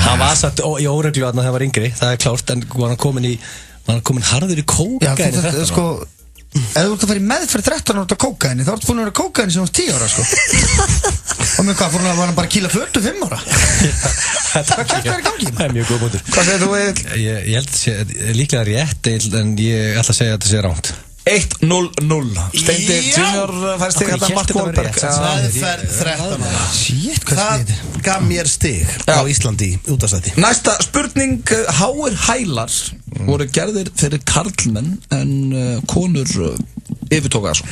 Hann var satt í óreglu að það var yngri, það er klárt, en var hann komin harður í kókaini 13 ára. Ef þú ert að fara í meðferð 13 ára á kókaini, þá ertu búin að vera kókaini sem hún 10 ára, sko. Og með hvað, var hann bara að kýla 45 ára? Hvað kæft það í gangi? Það er mjög góð búndur. Hvað segir þú, Egill? Ég held að það sé líklega rétt, en ég ætla að segja að það sé ránt. 1-0-0. Steindi Junior fær stig hérna Mark Wahlberg. Meðferð 13 ára. Shit, hvað Það gaf mér stig á Íslandi í útastætti. Næsta spurning, háir hælar voru gerðir fyrir karlmenn en konur yfirtóka það svo.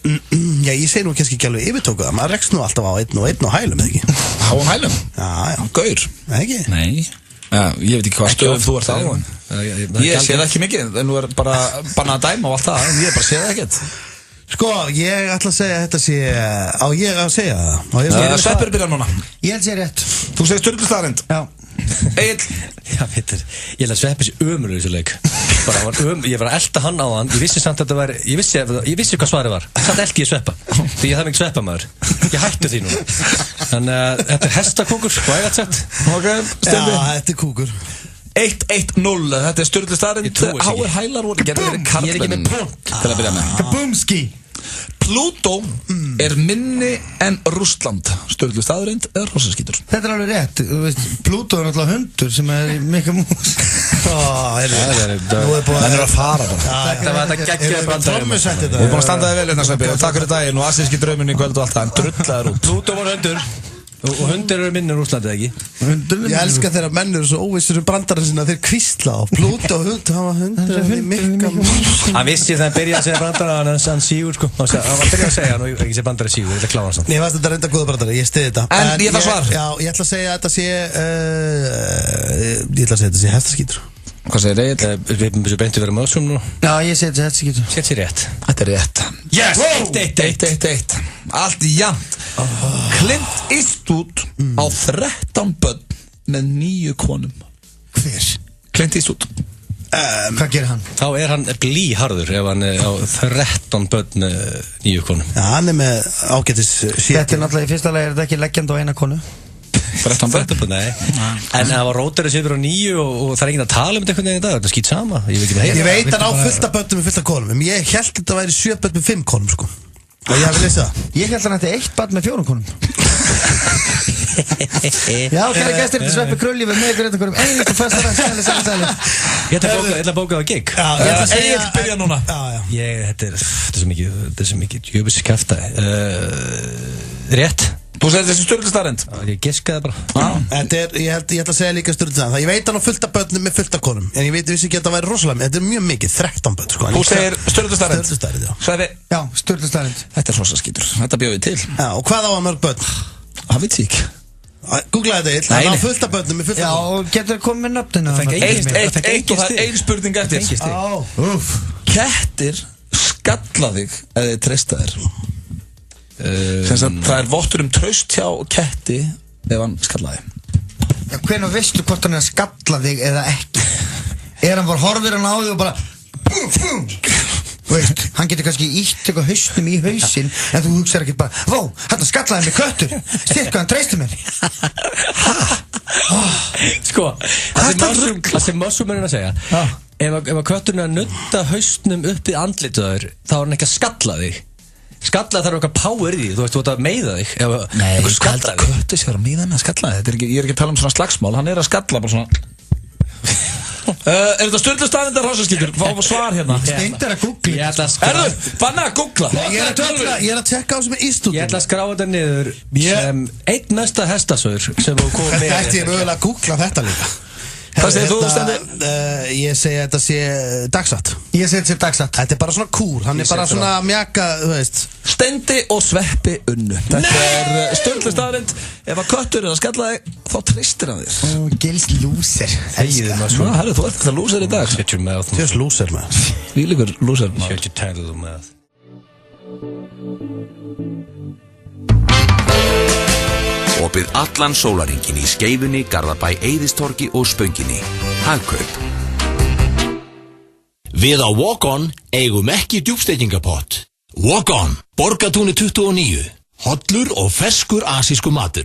Já, ég segi nú kannski ekki alveg yfirtóka það. Maður rekst nú alltaf á 1 og 1 á hælum, eða ekki? Háum hælum? Já. Gaur? Ekki? Nei. Já, ég veit ekki hvað stöðum þú ert á. Ég sé það ekki mikið, en nú er bara bannað að dæma og allt það, en ég bara sé það ekkert. Sko, ég ætla að segja að þetta sé... Á ég að segja það? Sveppur byrja núna. Ég held að sé rétt. Þú segir Sturlu staðrind. Já. Egill. Já, veitur, ég held að Sveppi sé ömurlegur í þessu leik. Ég var að elta hann á hann. Ég vissi samt að þetta var... Ég vissi hvað svarið var. Samt elti ég Sveppa. Því ég hafði mikið Sveppa maður. Ég hættu því núna. Þannig að þetta er hestakúkur, hvað er þetta sett? Ok, Steindi. Já, þetta er kúkur. 1-1-0, þetta er Sturlu staðrind. Háir hælar voru gerðir fyrir karlmenn. Ég er ekki með punkt. Til að byrja með. Kabumski. Plútó er minni en Rússland. Sturlu staðurinn eða hrossaskítur? Þetta alveg rétt, þú veist, Plútó náttúrulega hundur sem í Mikka Mús. Nú búið að fara bara. Þetta var þetta geggjaði brandari. Við erum búin að standa þig vel hérna, Sveppi, og takk fyrir daginn og asíski drauminn í kvöld og allt það, en drullaður út. Plútó var hundur. Og hundur eru minni Rússlandi, ekki? Ég elska þeirra menn eru svo óvissir brandarinn sinna þeir kvísla á Plútó og hund, hann var hundur í Mikka Mús. Hann vissi þegar hann byrjaði að segja brandara hann sígur, sko. Hann var byrjað að segja hann og ekki segja brandara sígur, ég ætla að klára hann samt. Ég veist þetta reynda góða brandari, ég stiði þetta. En ég ætla svar. Já, ég ætla að segja að þetta sé hestaskítur. Hvað segir Egil? Við beintu verið með þessum nú. Já, ég segi þetta skýtur. Sett sér rétt. Þetta er rétt. Yes! 1-1. Allt jafnt. Clint Eastwood á 13 börn með 9 konum. Hver? Clint Eastwood. Hvað gerir hann? Þá er hann blíharður ef hann á 13 börn 9 konum. Já, hann er með ágætis Þetta er náttúrulega í fyrsta lagi er þetta ekki leggjandi á eina konu. 13 börn? Nei. En það var rótarið sér fyrir á 9 og það er enginn að tala um þetta einhvern veginn í dag. Þetta er skýt sama. Ég veit hann á fullt af börnum með fullt af konum. En ég held þetta væri 7 börn með 5 konum, sko. Og ég hef lesið það. Ég held hann ætti 1 barn með 4 konum. Já, kæra gæstir, þetta Sveppi Krulli við með ykkur einhverjum einhverjum fyrsta sæli. Ég ætla að bóka á gig. Egil byrja núna. Þetta er svo mikið jöfus kjaftaði. Rétt. Þú segir þessi Sturlu staðrend? Ég giskaði bara. Ég ætla að segja líka Sturlu staðrend. Ég veit hann á fullt af börnum með fullt af konum. En ég vissi ekki að það væri rosalega. Þetta er mjög mikið, 13 börn, sko. Þú segir Sturlu staðrend? Sturlu staðrend, já. Sveppi? Já, Sturlu staðrend. Þetta er hrossaskítur. Þetta bjóði til. Já, og hvað á að mörg börn? Það veit ég ekki. Googlaði þetta hann á fullt af börnum með fullt af konum. Já, og getur komið með nöfnina. 1 og það er ein spurning eftir. Kettir skalla þig ef þið treysta þér. Það er vottur traust hjá ketti ef hann skallaði. Já, hvenær veistu hvort hann er að skalla þig eða ekki? Er hann bara horfir hann á þig og bara veist, hann getur kannski ítt eitthvað hausnum í hausinn en þú hugsaður ekki bara vó, hann skallaði mig köttur sér hvað hann treysti mér. Sko, það sem Mossum er að segja ef að kötturinn er að nutta hausnum upp í andlituður þá er hann ekki að skalla þig. Skalla þarf eitthvað power í því, þú veist, þú ert að meiða þig. Nei, köttur sér að meiða með að skalla þig. Ég er ekki að tala um svona slagsmál, hann er að skalla bara svona. Er þetta Sturlu staðrend eða hrossaskítur? Fá svar hérna. Steindir að googla. Erðu, fann að googla. Ég er að tjekka á sem er Ístúdum. Ég ætla að skrá þetta niður sem einn mesta hestasöður sem þú komið með. Þetta ætti ég mögulega að googla þetta líka. Hvað segir þú, Steindi? Ég segi að þetta sé dagsatt. Ég segi þetta sé dagsatt. Þetta er bara svona kúr, hann er bara svona mjaka, þú veist. Steindi og Sveppi unnu. Þetta er Sturlu staðrend. Ef að köttur er að skalla þig, þá treystir hann þér. Gils lúser. Herru, þú ert þetta lúser í dag. Shut your mouth. Tjóðs lúser með. Vílíkur lúser. Shut your title mouth. Opið allan sólarhringinn í Skeifunni, Garðabæ, Eiðistorgi og Spönginni. Hagkaup. Við á Walk-On eigum ekki djúpsteikingapott. Walk-On, Borgatúni 29. Hollur og ferskur asísku matur.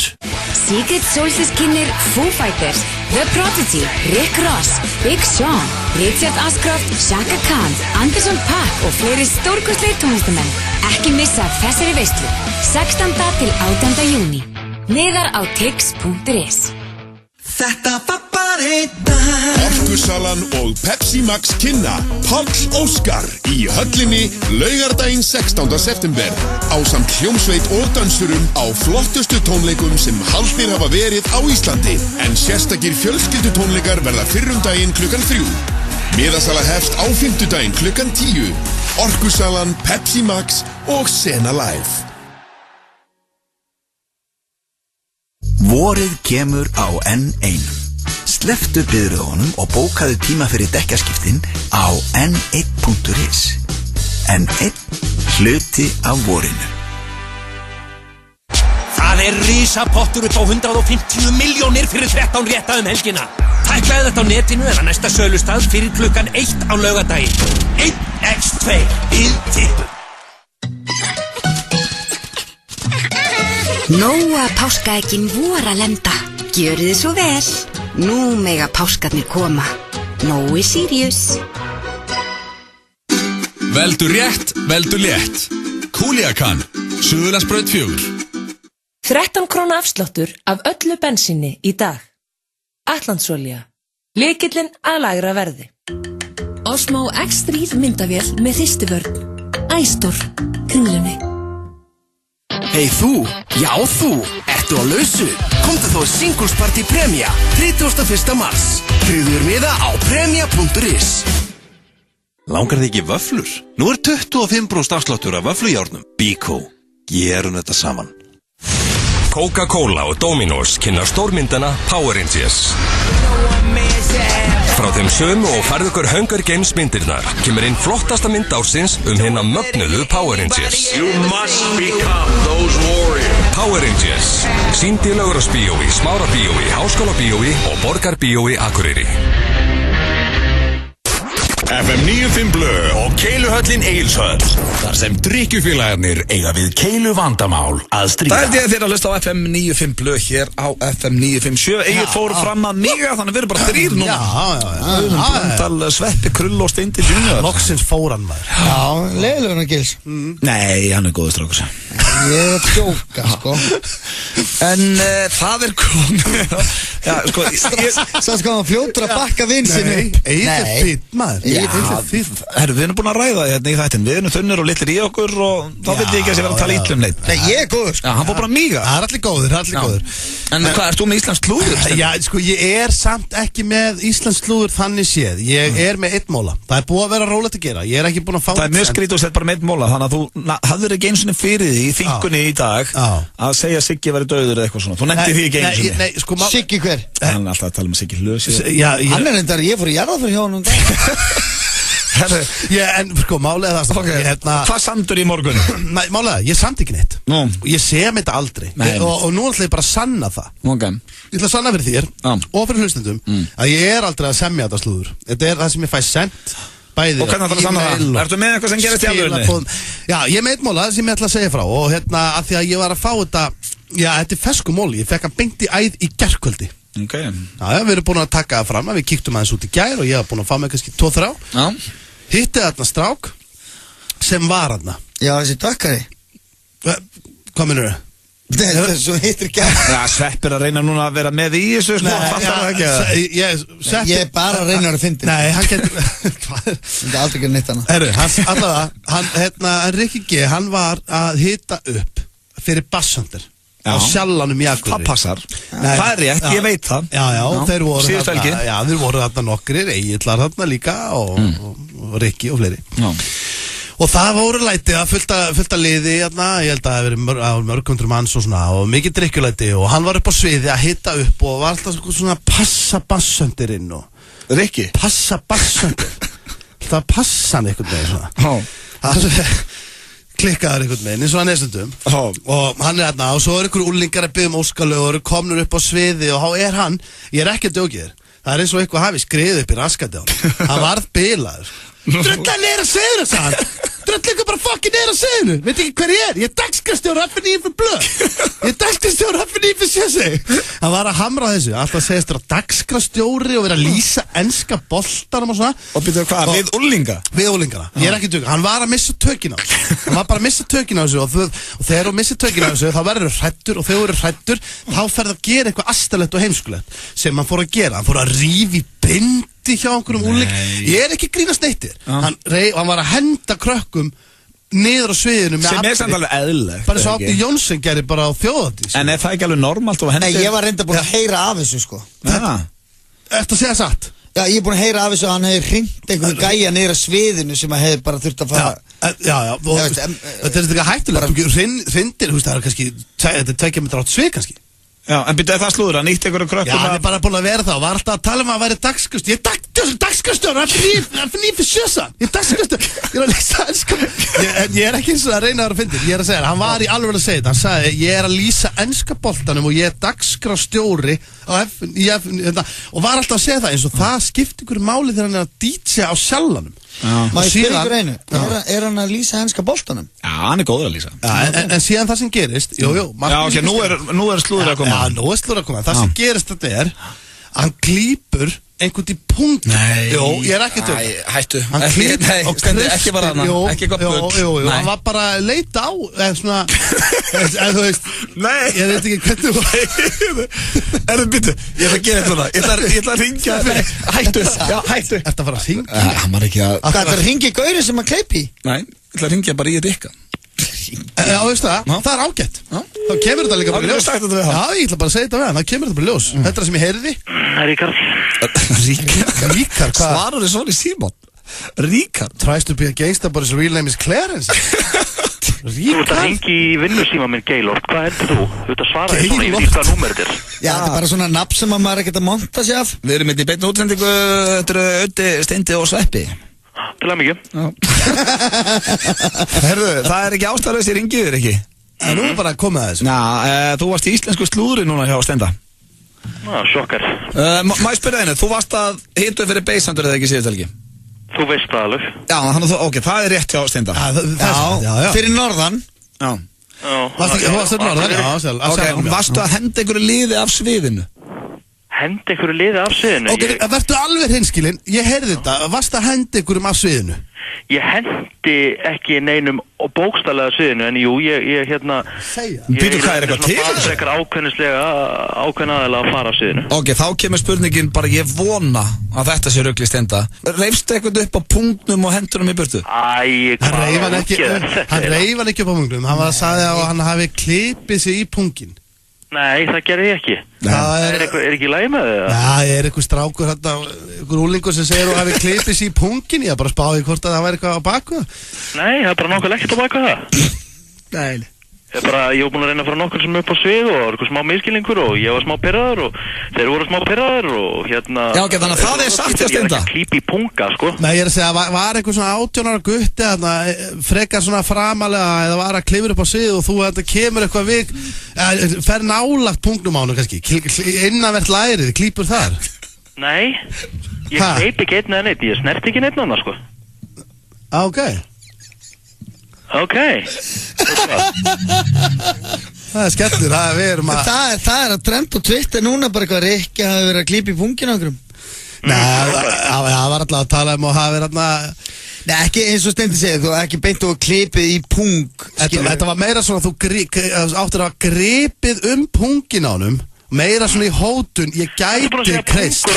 Secret Solstice kynnir Foo Fighters, The Prodigy, Rick Ross, Big Sean, Richard Ashcroft, Chaka Khan, Anderson .Paak og fleiri stórkostlegir tónlistamenn. Ekki missa þessari veislu. 16. til 18. júní. Miðar á tix.is. Þetta var bara einn dag. Orkusalan og Pepsi Max kynna Páll Óskar í höllinni laugardaginn 16. september ásamt hljómsveit og dansurum á flottustu tónleikum sem haldnir hafa verið á Íslandi en sérstakir fjölskyldutónleikar verða fyrrum daginn klukkan 3. Miðasala hefst á fimmtudaginn klukkan 10. Orkusalan, Pepsi Max og Sena Live. Vorið kemur á N1. Slepptu biðröðunum og bókaðu tíma fyrir dekkjaskiptin á n1.is. N1, hluti af vorinu. Það er risapottur upp á 150 milljónir fyrir 13 rétta helgina. Tæklaði þetta á netinu eða næsta sölustað fyrir klukkan 1 á laugardaginn. 1x2 við tippum. Nóa páskaeggjin voru að lenda. Gjörið þið svo vel. Nú mega páskarnir koma. Nói Sirius. Veldu rétt, veldu létt. Kúliakan, Suðurlandsbraut 4. 13 króna afsláttur af öllu bensíni í dag. Atlandsolía. Lykillinn að lægra verði. Osmo X3 myndavél með þrýstivörn. Æstor, Kringlunni. Hey þú, já þú, ertu á lausu? Komdu þó Singles Party Premia 31. mars. Tryggður miða á premia.is. Langar þig ekki vöflur? Nú 25% afsláttur af vöflujárnum. Biko, gerum þetta saman. Coca-Cola og Dominos kynna stórmyndana Power Rangers. Frá þeim sömu og færðu ykkur Hunger Games myndirnar kemur inn flottasta mynd ársins hinna mögnuðu Power Rangers. You must become those warriors. Power Rangers. Sýnd í Laugarásbíói, Smárabíói, Háskólabíói og Borgarbíói Akureyri. FM 95 Blö og Keiluhöllin Egilshöll. Þar sem drykkjufélagarnir eiga við keilu vandamál að stríða. Það þér að hlusta á FM 95 Blö hér á FM 957. Egil fór fram að míga, þannig við erum bara 3 núna. Já. Blöndal, Sveppi, Krull og Steindi Junior. Loksins fór hann maður. Já, leiðilegur hann Gils. Nei, hann góður strákur. Ég að djóka, sko. En það komið. Já, sko. Svo sko hann fljótur að bakka vinsinu. Egil fýtt maður. Herru, við erum búin að ræða þetta í þættin. Við erum þunnir og litlir í okkur og þá veit ég ekki að sé vera að tala ítlum neitt. Nei, ég góður, sko. Já, hann fór bara míga. Það allir góður. En hvað, ert þú með íslensk slúður? Já, sko, ég samt ekki með íslensk slúður þannig séð. Ég með 1 móla. Það búið að vera rólegt að gera. Ég ekki búin að fá. Það mjög skrítið og sett bara með 1 móla. Þannig að þú hafðir ekki einu sinni fyrir því í þingunni í dag að segja Siggi væri dauður eða eitthvað svona. Þú nefndi því ekki einu sinni. Nei, sko, Siggi hver? Hann er alltaf að tala um Siggi Hlösi. Hann reyndar, ég fór í jarðarför hjá hann En sko, málega það Hvað samdur í morgun? Nei, málega, ég samt ekki neitt Ég sem þetta aldrei Og nú ætla ég bara að sanna það Ég ætla að sanna fyrir þér og fyrir hlustendum að ég aldrei að semja þetta slúður. Þetta það sem ég fæ sent bæði. Og hvernig ætlar að sanna það? Ertu með eitthvað sem gerist í alvörunni? Já, ég með 1 móla sem ég ætla að segja frá og að því að ég var að fá þetta þetta fersku móli, ég fekk hann beint í æð í gærkvöldi. Okay. Já, við erum búin að taka það fram við kíktum aðeins út í gær og ég var búin að fá mig kannski 2-3 hitti þarna strák sem var þarna. Já, þessi dökkari. Hvað minnur þau? Þetta er svo hittir gær. Já, Sveppir að reyna núna að vera með í þessu Ég er bara að reyna að finna. Nei, hann getur Það er aldrei ekki neitt annað. Herru, allavega hann Rikki G, hann var að hita upp fyrir Basshunter á Sjallanum í Akureyri. Það passar. Það er rétt, ég veit það. Já, þeir voru þarna nokkrir, Egillar þarna líka og Rikki og fleiri. Já. Og það voru læti að fullta liði hérna, ég held að það hefði verið mörg hundruð manns og svona og mikið drikkjulæti og hann var upp á sviði að hita upp og var alltaf svona passa Basshunterinn og Rikki? Passa Basshunter. Það passa hann einhvern veginn svona. Það klikkaður einhvern veginn eins og hann stundum og hann hérna og svo einhverju úlingar að biðja óskalög og eru komnur upp á sviði og þá hann, ég ekki að djóki þér, það eins og eitthvað hafi skriðið upp í raskati á hann varð bilaður. Drullar niður að segja það, sagði hann. Drullar ykkur bara fucking niður að segja það. Veit ekki hver ég er dagskrastjóri FM 95 Blö. Ég er dagskrastjóri FM 95 Hann var að hamra þessu, alltaf segist þér að dagskrastjóri og vera að lýsa enska boltanum og svona. Og byrjuðu hvað, við úlinga? Við úlingana, ég er ekki tjóka, hann var að missa tökin á þessu. Hann var bara að missa tökin á þessu og þegar þú missir tökin á þessu þá verður þú hræddur og þegar þú eru hræddur þá ferð að gera eitthvað astalegt og heimskulegt sem hann fór að gera, hann fór að rífa í bindi hjá einhverjum úling. Ég er ekki grínast neittir. Hann var að henda krökkum niður á sviðinu með sem er samt alveg eðlilegt. Bara svo Árni Jónsson gerir bara á þjóðhátíð. En er það ekki alveg normalt og hendur? Nei, ég var reynda búin að heyra af þessu sko. Ertu að segja satt? Já, ég er búin að heyra af þessu að hann hefði hringt einhvern gæja niður á sviðinu sem að hefði bara þurft að fara. Já, þetta er eitthvað hættulegt. Hrindir, það er kannski, þetta er 2 metra átt svið kannski. Já, en byrjaði það slúður, hann nýtti einhverju krökkum. Já, hann er bara búin að vera það og var alltaf að tala um að væri dagskrastjóri. Ég er dagskrastjóri, ég er dagskrastjóri. Ég er að lýsa enska. Ég er ekki eins og að reyna að finna. Ég er að segja það, hann var í alveg að segja þetta. Hann sagði, ég er að lýsa enska boltanum og ég er dagskrastjóri og var alltaf að segja það eins og það skipti ykkur máli þegar hann er að DJ á Sjallanum. Má ég spyrja ykkur einu, er hann að lýsa enska boltanum? Já, hann er góður að lýsa. En síðan það sem gerist, já, ok, nú er slúður að koma. Já, nú er slúður að koma. Það sem gerist þetta er, hann klípur einhvern í punkt. Nei. Jú, ég ekki tök. Hættu. Hann klíp og Stendi, ekki bara hana. Ekki eitthvað bull. Jú, hann var bara að leita á, eða svona, eða þú veist. Nei. Ég veit ekki hvernig þú Býttu, ég ætla að gera þetta núna. Ég ætla að ringja. Hættu. Já, hættu. Ertu að fara að ringja? Hann var ekki að... Það er að ringja í gaurinn sem að kleipi? Nei, ég ætla að ringja bara í Rikka. Já, veistu það er ágætt. Þá kemur þetta líka bara í ljós. Já, ég ætla bara að segja þetta við hann, þá kemur þetta bara í ljós. Þetta er það sem ég heyrði. Ríkard. Ríkard, hvað? Svarur þið svona í Símon? Ríkard. Tries to be a gangster but his real name is Clarence. Þú ert að ringi í vinnusíma minn Gaylord, hvað heldur þú? Þú ert að svara því svona, ég veit hvað númer þetta er. Já, þetta er bara svona nafn sem að maður ekkert að monta sig af. Við erum í beinni útsendingu, þetta eru Öddi, Steindi og Sveppi. Til að mikið. Herðu, það er ekki ástæðlaust í ringiður, ekki? Nú er bara að koma að þessu. Já, þú varst í íslensku slúðri núna hjá Steinda. Sjokkar. Má ég spyrja einu, þú varst að hitu fyrir Beisandur eða ekki síðust helgi? Þú veist það alveg. Já, þannig að ok, það er rétt hjá Steinda. Já, fyrir norðan. Já. Þú varst fyrir norðan, já, sjálf. Ok, varstu að henda einhverju liði af sviðinu? Hendi einhverju liði af sviðinu? Ok, verður alveg hinskilinn, ég heyrði þetta, varst að henda einhverjum af sviðinu? Ég hendi ekki neinum bókstaflega sviðinu, en jú, ég hérna... Býtu, hvað er eitthvað til? Ég er svona ákveðin aðeila að fara af sviðinu. Ok, þá kemur spurningin bara, ég vona að þetta sé rugl í Steinda. Reifstu eitthvað upp á punktnum og hendunum í burtu? Hvað hann reif hann ekki upp á punktnum, hann var að sagði að hann hafi klipið sig í punktinn. Nei, það gerði ég ekki. Er ekki læg með þið? Já, ég er eitthvað strákur hérna, eitthvað úlingur sem segir og hafi klipið sér í punkin. Ég bara spáði hvort að það væri eitthvað á baku. Nei, það er bara nokkuð ekkert á baku það. Nei. Ég var búin að reyna að fara nokkur sem upp á svið og eitthvað smá miskilningur og ég var smá pirraður og þeir voru smá pirraður og hérna... Já, ok, þannig að það er sagt hjá Steinda. Ég er ekki að klípa í punga, sko. Nei, ég er að segja, var eitthvað svona 18 ára gutti þarna, frekar svona framalega eða var að klifur upp á svið og þú þetta kemur eitthvað við, fer nálagt punktnum á hann kannski, innanvert lærið, klípur þar? Nei, ég kleip ekki einn eða neitt, ég snert ekki neitt annars, sko. Ok. Það er skellur, við erum að... Það er að trend á Twitter núna bara eitthvað Rikki hafi verið að klípa í pungin á okkur. Nei, það var alltaf að tala og hafi verið alltaf... Nei, ekki eins og Steindi segið, þú ekki beint og klipið í pung. Þetta var meira svona að þú áttir að gripið pungin á honum. Meira svona í hótun, ég gæti kreist. Ég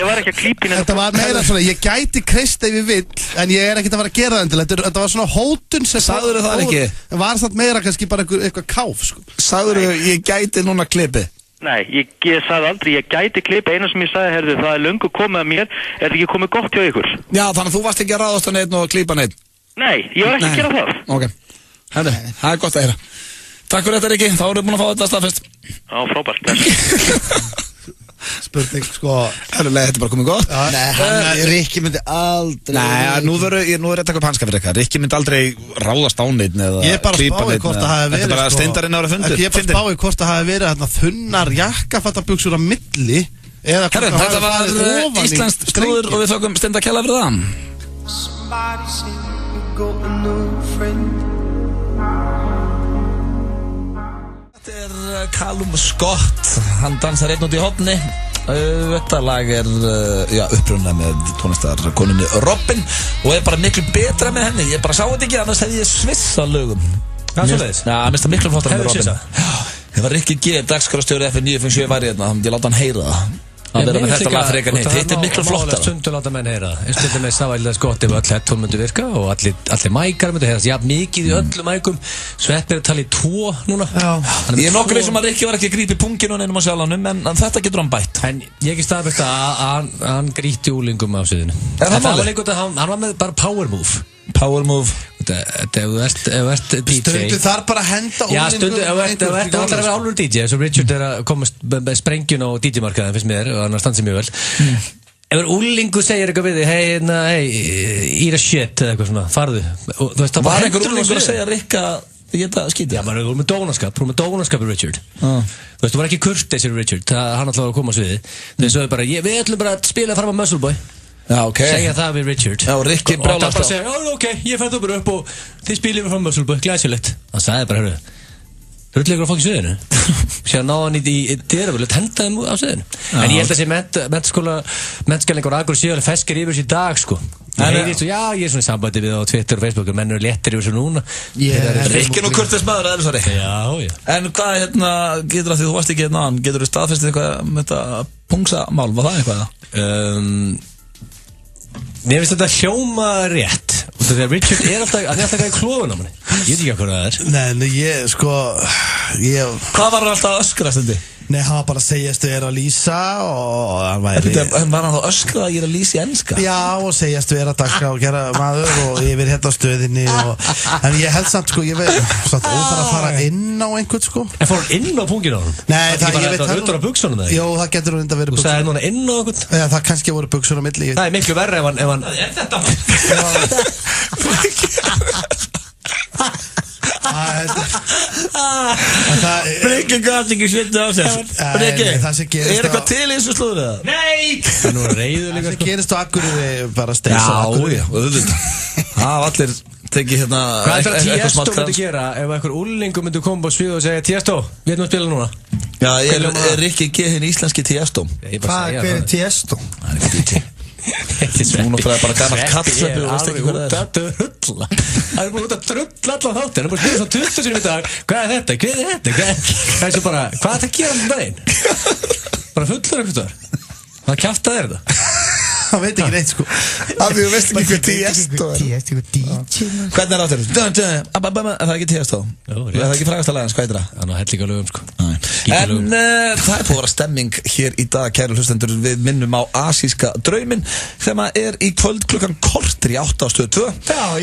var ekki að klípa í þetta var meira svona, ég gæti kreist ef ég vill, en ég er ekkert að fara að gera það endilega. Þetta var svona hótun sem... Sagður það ekki? Var það meira kannski bara eitthvað káf, sko. Sagður ég gæti núna klipið? Nei, ég sagði aldrei, ég gæti klipið. Eina sem ég sagði, herðu, það er löngu komið að mér. Er þetta ekki komið gott hjá ykkur? Já, þannig að þú varst ekki að ráðast á neitt og klípa neitt? Nei, ég var ekki að gera það. Ok, herðu, það er gott að heyra. Takk fyrir þetta, Rikki, þá erum við búin að fá þetta staðfest. Já, frábært. Spurning, sko... Herrulega, þetta er bara komið gott. Nei, Rikki myndi aldrei... Nei, nú er þetta eitthvað hanska fyrir eitthvað. Rikki myndi aldrei ráðast á neitt eða klípa neitt. Þetta er bara Steindarinn ára fundur. Ég er bara spáði hvort það hafi verið þarna þunnar jakkafattabuxur á milli. Herru, þetta var íslenskt slúður og við þökkum Steindar kærlega fyrir það. Þetta er Callum Scott, hann dansar einn út í hopni. Þetta lag er upprunað með tónlistarkonunni Robin og er bara miklu betra með henni. Ég bara sá þetta ekki, annars hefði ég svissa lögum. Það er svo leiðis? Já, mér finnst það miklu flottar með Robin. Hefur Það var Rikki G, dagskrárstjóri F957 væri hérna, þá myndi ég láta hann heyra það. Að vera með þetta lag frekar neitt, þetta er miklu flottara. Stundu láta menn heyra það. Ég stundi með sávægilega skott ef öll headphone myndi virka og allir mækar myndi heyrast. Já, mikið í öllum mækum. Sveppir er talið 2 núna. Ég er nokkur sem að Rikki var ekki að grípa í punginu og neinum á sjálfanum, en þetta getur hann bætt. En ég ekki staðfægt að hann gríti úlingum á sviðinu. Það var líka að hann var með bara power move. Power move. Ef þú ert DJ. Stundu þar bara að henda úlingum. Já, stundu, ef þú ert að vera álur DJ, eins og Richard er að komast með sprengjun á DJ-markaðin, finnst mér, og hann er stansið mjög vel. Ef úlingu segir eitthvað við þig, hey, eat a shit, eða eitthvað svona, farðu. Var einhver úlingur að segja Rikka Ég geta skítið. Já, maður er með dónaskap, þú er Richard. Þú veist, þú var ekki kurteisir Richard, hann ætlaði að koma á sviði. Þeir sögðu bara, við ætlum bara að spila fram á Muscle Boy. Já, ok. Segja það við Richard. Já, Rikki brálast á. Og það bara segja, ok, ég fæði þú bara upp og þið spilið mér fram á Muscle Boy, glæsilegt. Það sagði bara, Rullegur á fokkin sviðinu. Sér náða hann í dyravölu, henda þeim á sviðinu. En ég held að þessi mennskælingar og agur séu alveg feskir yfir þessu í dag, sko. Það heyrist, já, ég svona í sambandi við á Twitter og Facebook, menn eru léttir yfir þessu núna. Rikkin og kurteis maður, það svari. Já. En hvað, getur að því þú varst ekki aðan, getur þú staðfestið eitthvað með þetta pungsamál, var það eitthvað? Mér finnst þetta hljóma rétt. Og þegar Richard alltaf í klófun á manni. Ég veit ekki hvað það er. Nei, Hvað var hann alltaf að öskra stundi? Nei, hann var bara að segjast vera að lýsa og hann væri... Var hann þá öskrað að ég er að lýsa í enska? Já, og segjast vera að dagskra og gera maður og yfir hérna á stöðinni og... En ég held samt, sko, ég veit, satt óþar að fara inn á einhvern, sko. En fór hann inn á pungin á hann? Nei, það, ég veit... Það utan á buksunum, eða? Jó, það getur hún enda verið buksunum. Þú sagði núna inn á einhvern? Já, það kannski voru buksunum milli. Það er miklu verra ef hann... Breki gæti ekki svitna á sér. Breki, er eitthvað til eins og slúður það? Nei! Það er nú reyður líka. Það sem gerist á Akureyri bara stressa á Akureyri. Já, auðvitað. Það var allir tekið hérna. Hvað er það Tiesto myndi gera ef einhver úllingur myndi koma á svið og segja Tiesto, við erum að spila núna? Já, ég er Rikki G. hinn íslenski Tiesto. Hver er Tiesto? Það er ekki DJ. Hún og bara gammalt kallsveppi og veist ekki hvað það er. Það er bara út að drulla allan þátt. Það er bara svona 20 sinni í dag. Hvað er þetta? Hvað er þetta? Það er svo bara, hvað er þetta að gera um daginn? Bara fullur eitthvað þar. Hvað kjafta er þetta? Það veit ekki neitt, sko. Af því þú veist ekki hvað Tiesto er. Tiesto, DJ. Hvernig er áttur? Er það ekki Tiesto? Er það ekki frægasta lagans? Hvað er það? Það er hellíka lögum, sko. En það er búið að vera stemming hér í dag, kæru hlustendur. Við minnum á asíska drauminn sem er í kvöld klukkan korter í 8 á stöð 2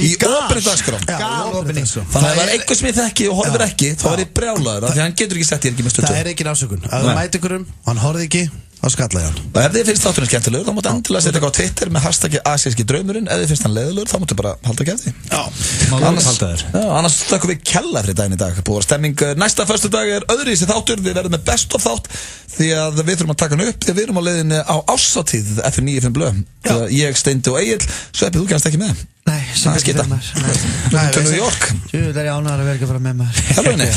í opinni dagskrá. Þannig að það er einhver sem ég þekki og horfir ekki, þá er ég brjálaður af því hann getur ekki sett hér ekki með stöð 2. Það er engin ásökun. Ef þú mætir ykkurum og hann horfði ekki, þá skalla ég hann. Og ef þið finnst þátturinn skemmtilegur, þá máttu endilega setja eitthvað á Twitter með hashtaggi asíski draumurinn. Ef þið finnst hann leiðilegur, þá máttu bara halda ekki eftir. Annars stökkum við kella fyrir daginn í dag. Búið að stemming. Næsta föstudag er öðruvísi þáttur. Við verðum með best of þátt því að við þurfum að taka hann upp því að við erum á leiðinni á ásatíð eftir 9-5 blöð. Ég, Steindi og Egill. Sveppi, þú kennst ekki með. Nei, sem ekki fyrir maður. Til New York. Jú, það er ég ánægður að vera ekki að fara með maður. Helvunni.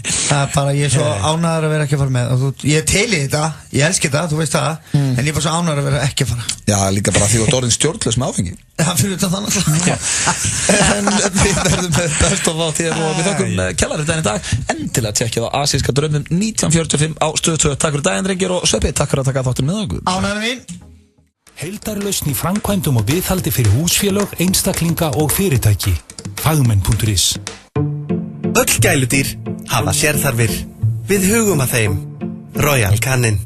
Það er bara, ég er svo ánægður að vera ekki að fara með. Ég er til í þetta, ég elski þetta, þú veist það. En ég er bara svo ánægður að vera ekki að fara. Já, líka bara því þú ert orðin stjórnlaus með áfengi. Já, fyrir þetta þannig. En við verðum með best of þátt hér og við þökkum kjallarinn daginn í dag. Endilega tjekkið á asíska draumum 1945 á stöð 2. Takk fyrir daginn, drengir, og Sveppi, takk fyrir að taka þáttinn með okkur. Ánægður mín. Heildarlausn í framkvæmdum og viðhaldi fyrir húsfélög, einstaklinga og fyrirtæki. Fagmenn.is. Öll gæludýr hafa sérþarfir. Við hugum að þeim. Royal Canin.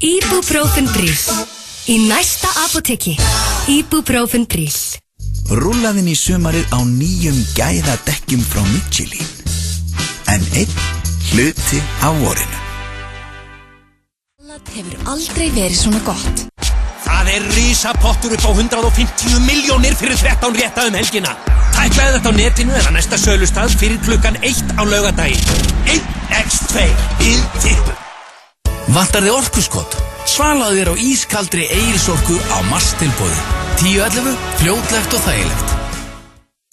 Ibuprofen Brill. Í næsta apóteki. Ibuprofen Brill. Rúllaðinn í sumarið á nýjum gæðadekkjum frá Michelin. En einn hluti af vorinu. Hefur aldrei verið svona gott. Það er risapottur upp á 150 milljónir fyrir 13 rétta helgina. Tæklaði þetta á netinu eða næsta sölustað fyrir klukkan 1 á laugardaginn. 1x2 við tippum. Vantar þið orkuskot? Svalaðu þér á ískaldri Egilsorku á marstilboði. 10-11, fljótlegt og þægilegt.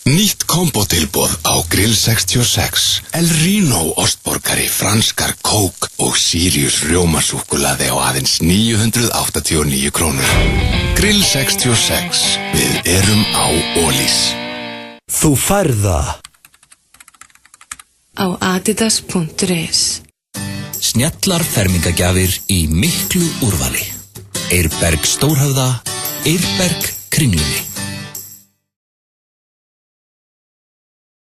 Nýtt kombotilboð á Grill 66, El Rino ostborgari, franskar kók og Sirius rjómasúkkulaði á aðeins 989 krónur. Grill 66, við erum á Ólís. Þú færð það á adidas.is. Snjallar fermingagjafir í miklu úrvali. Eirberg Stórhöfða, Eirberg Kringlunni.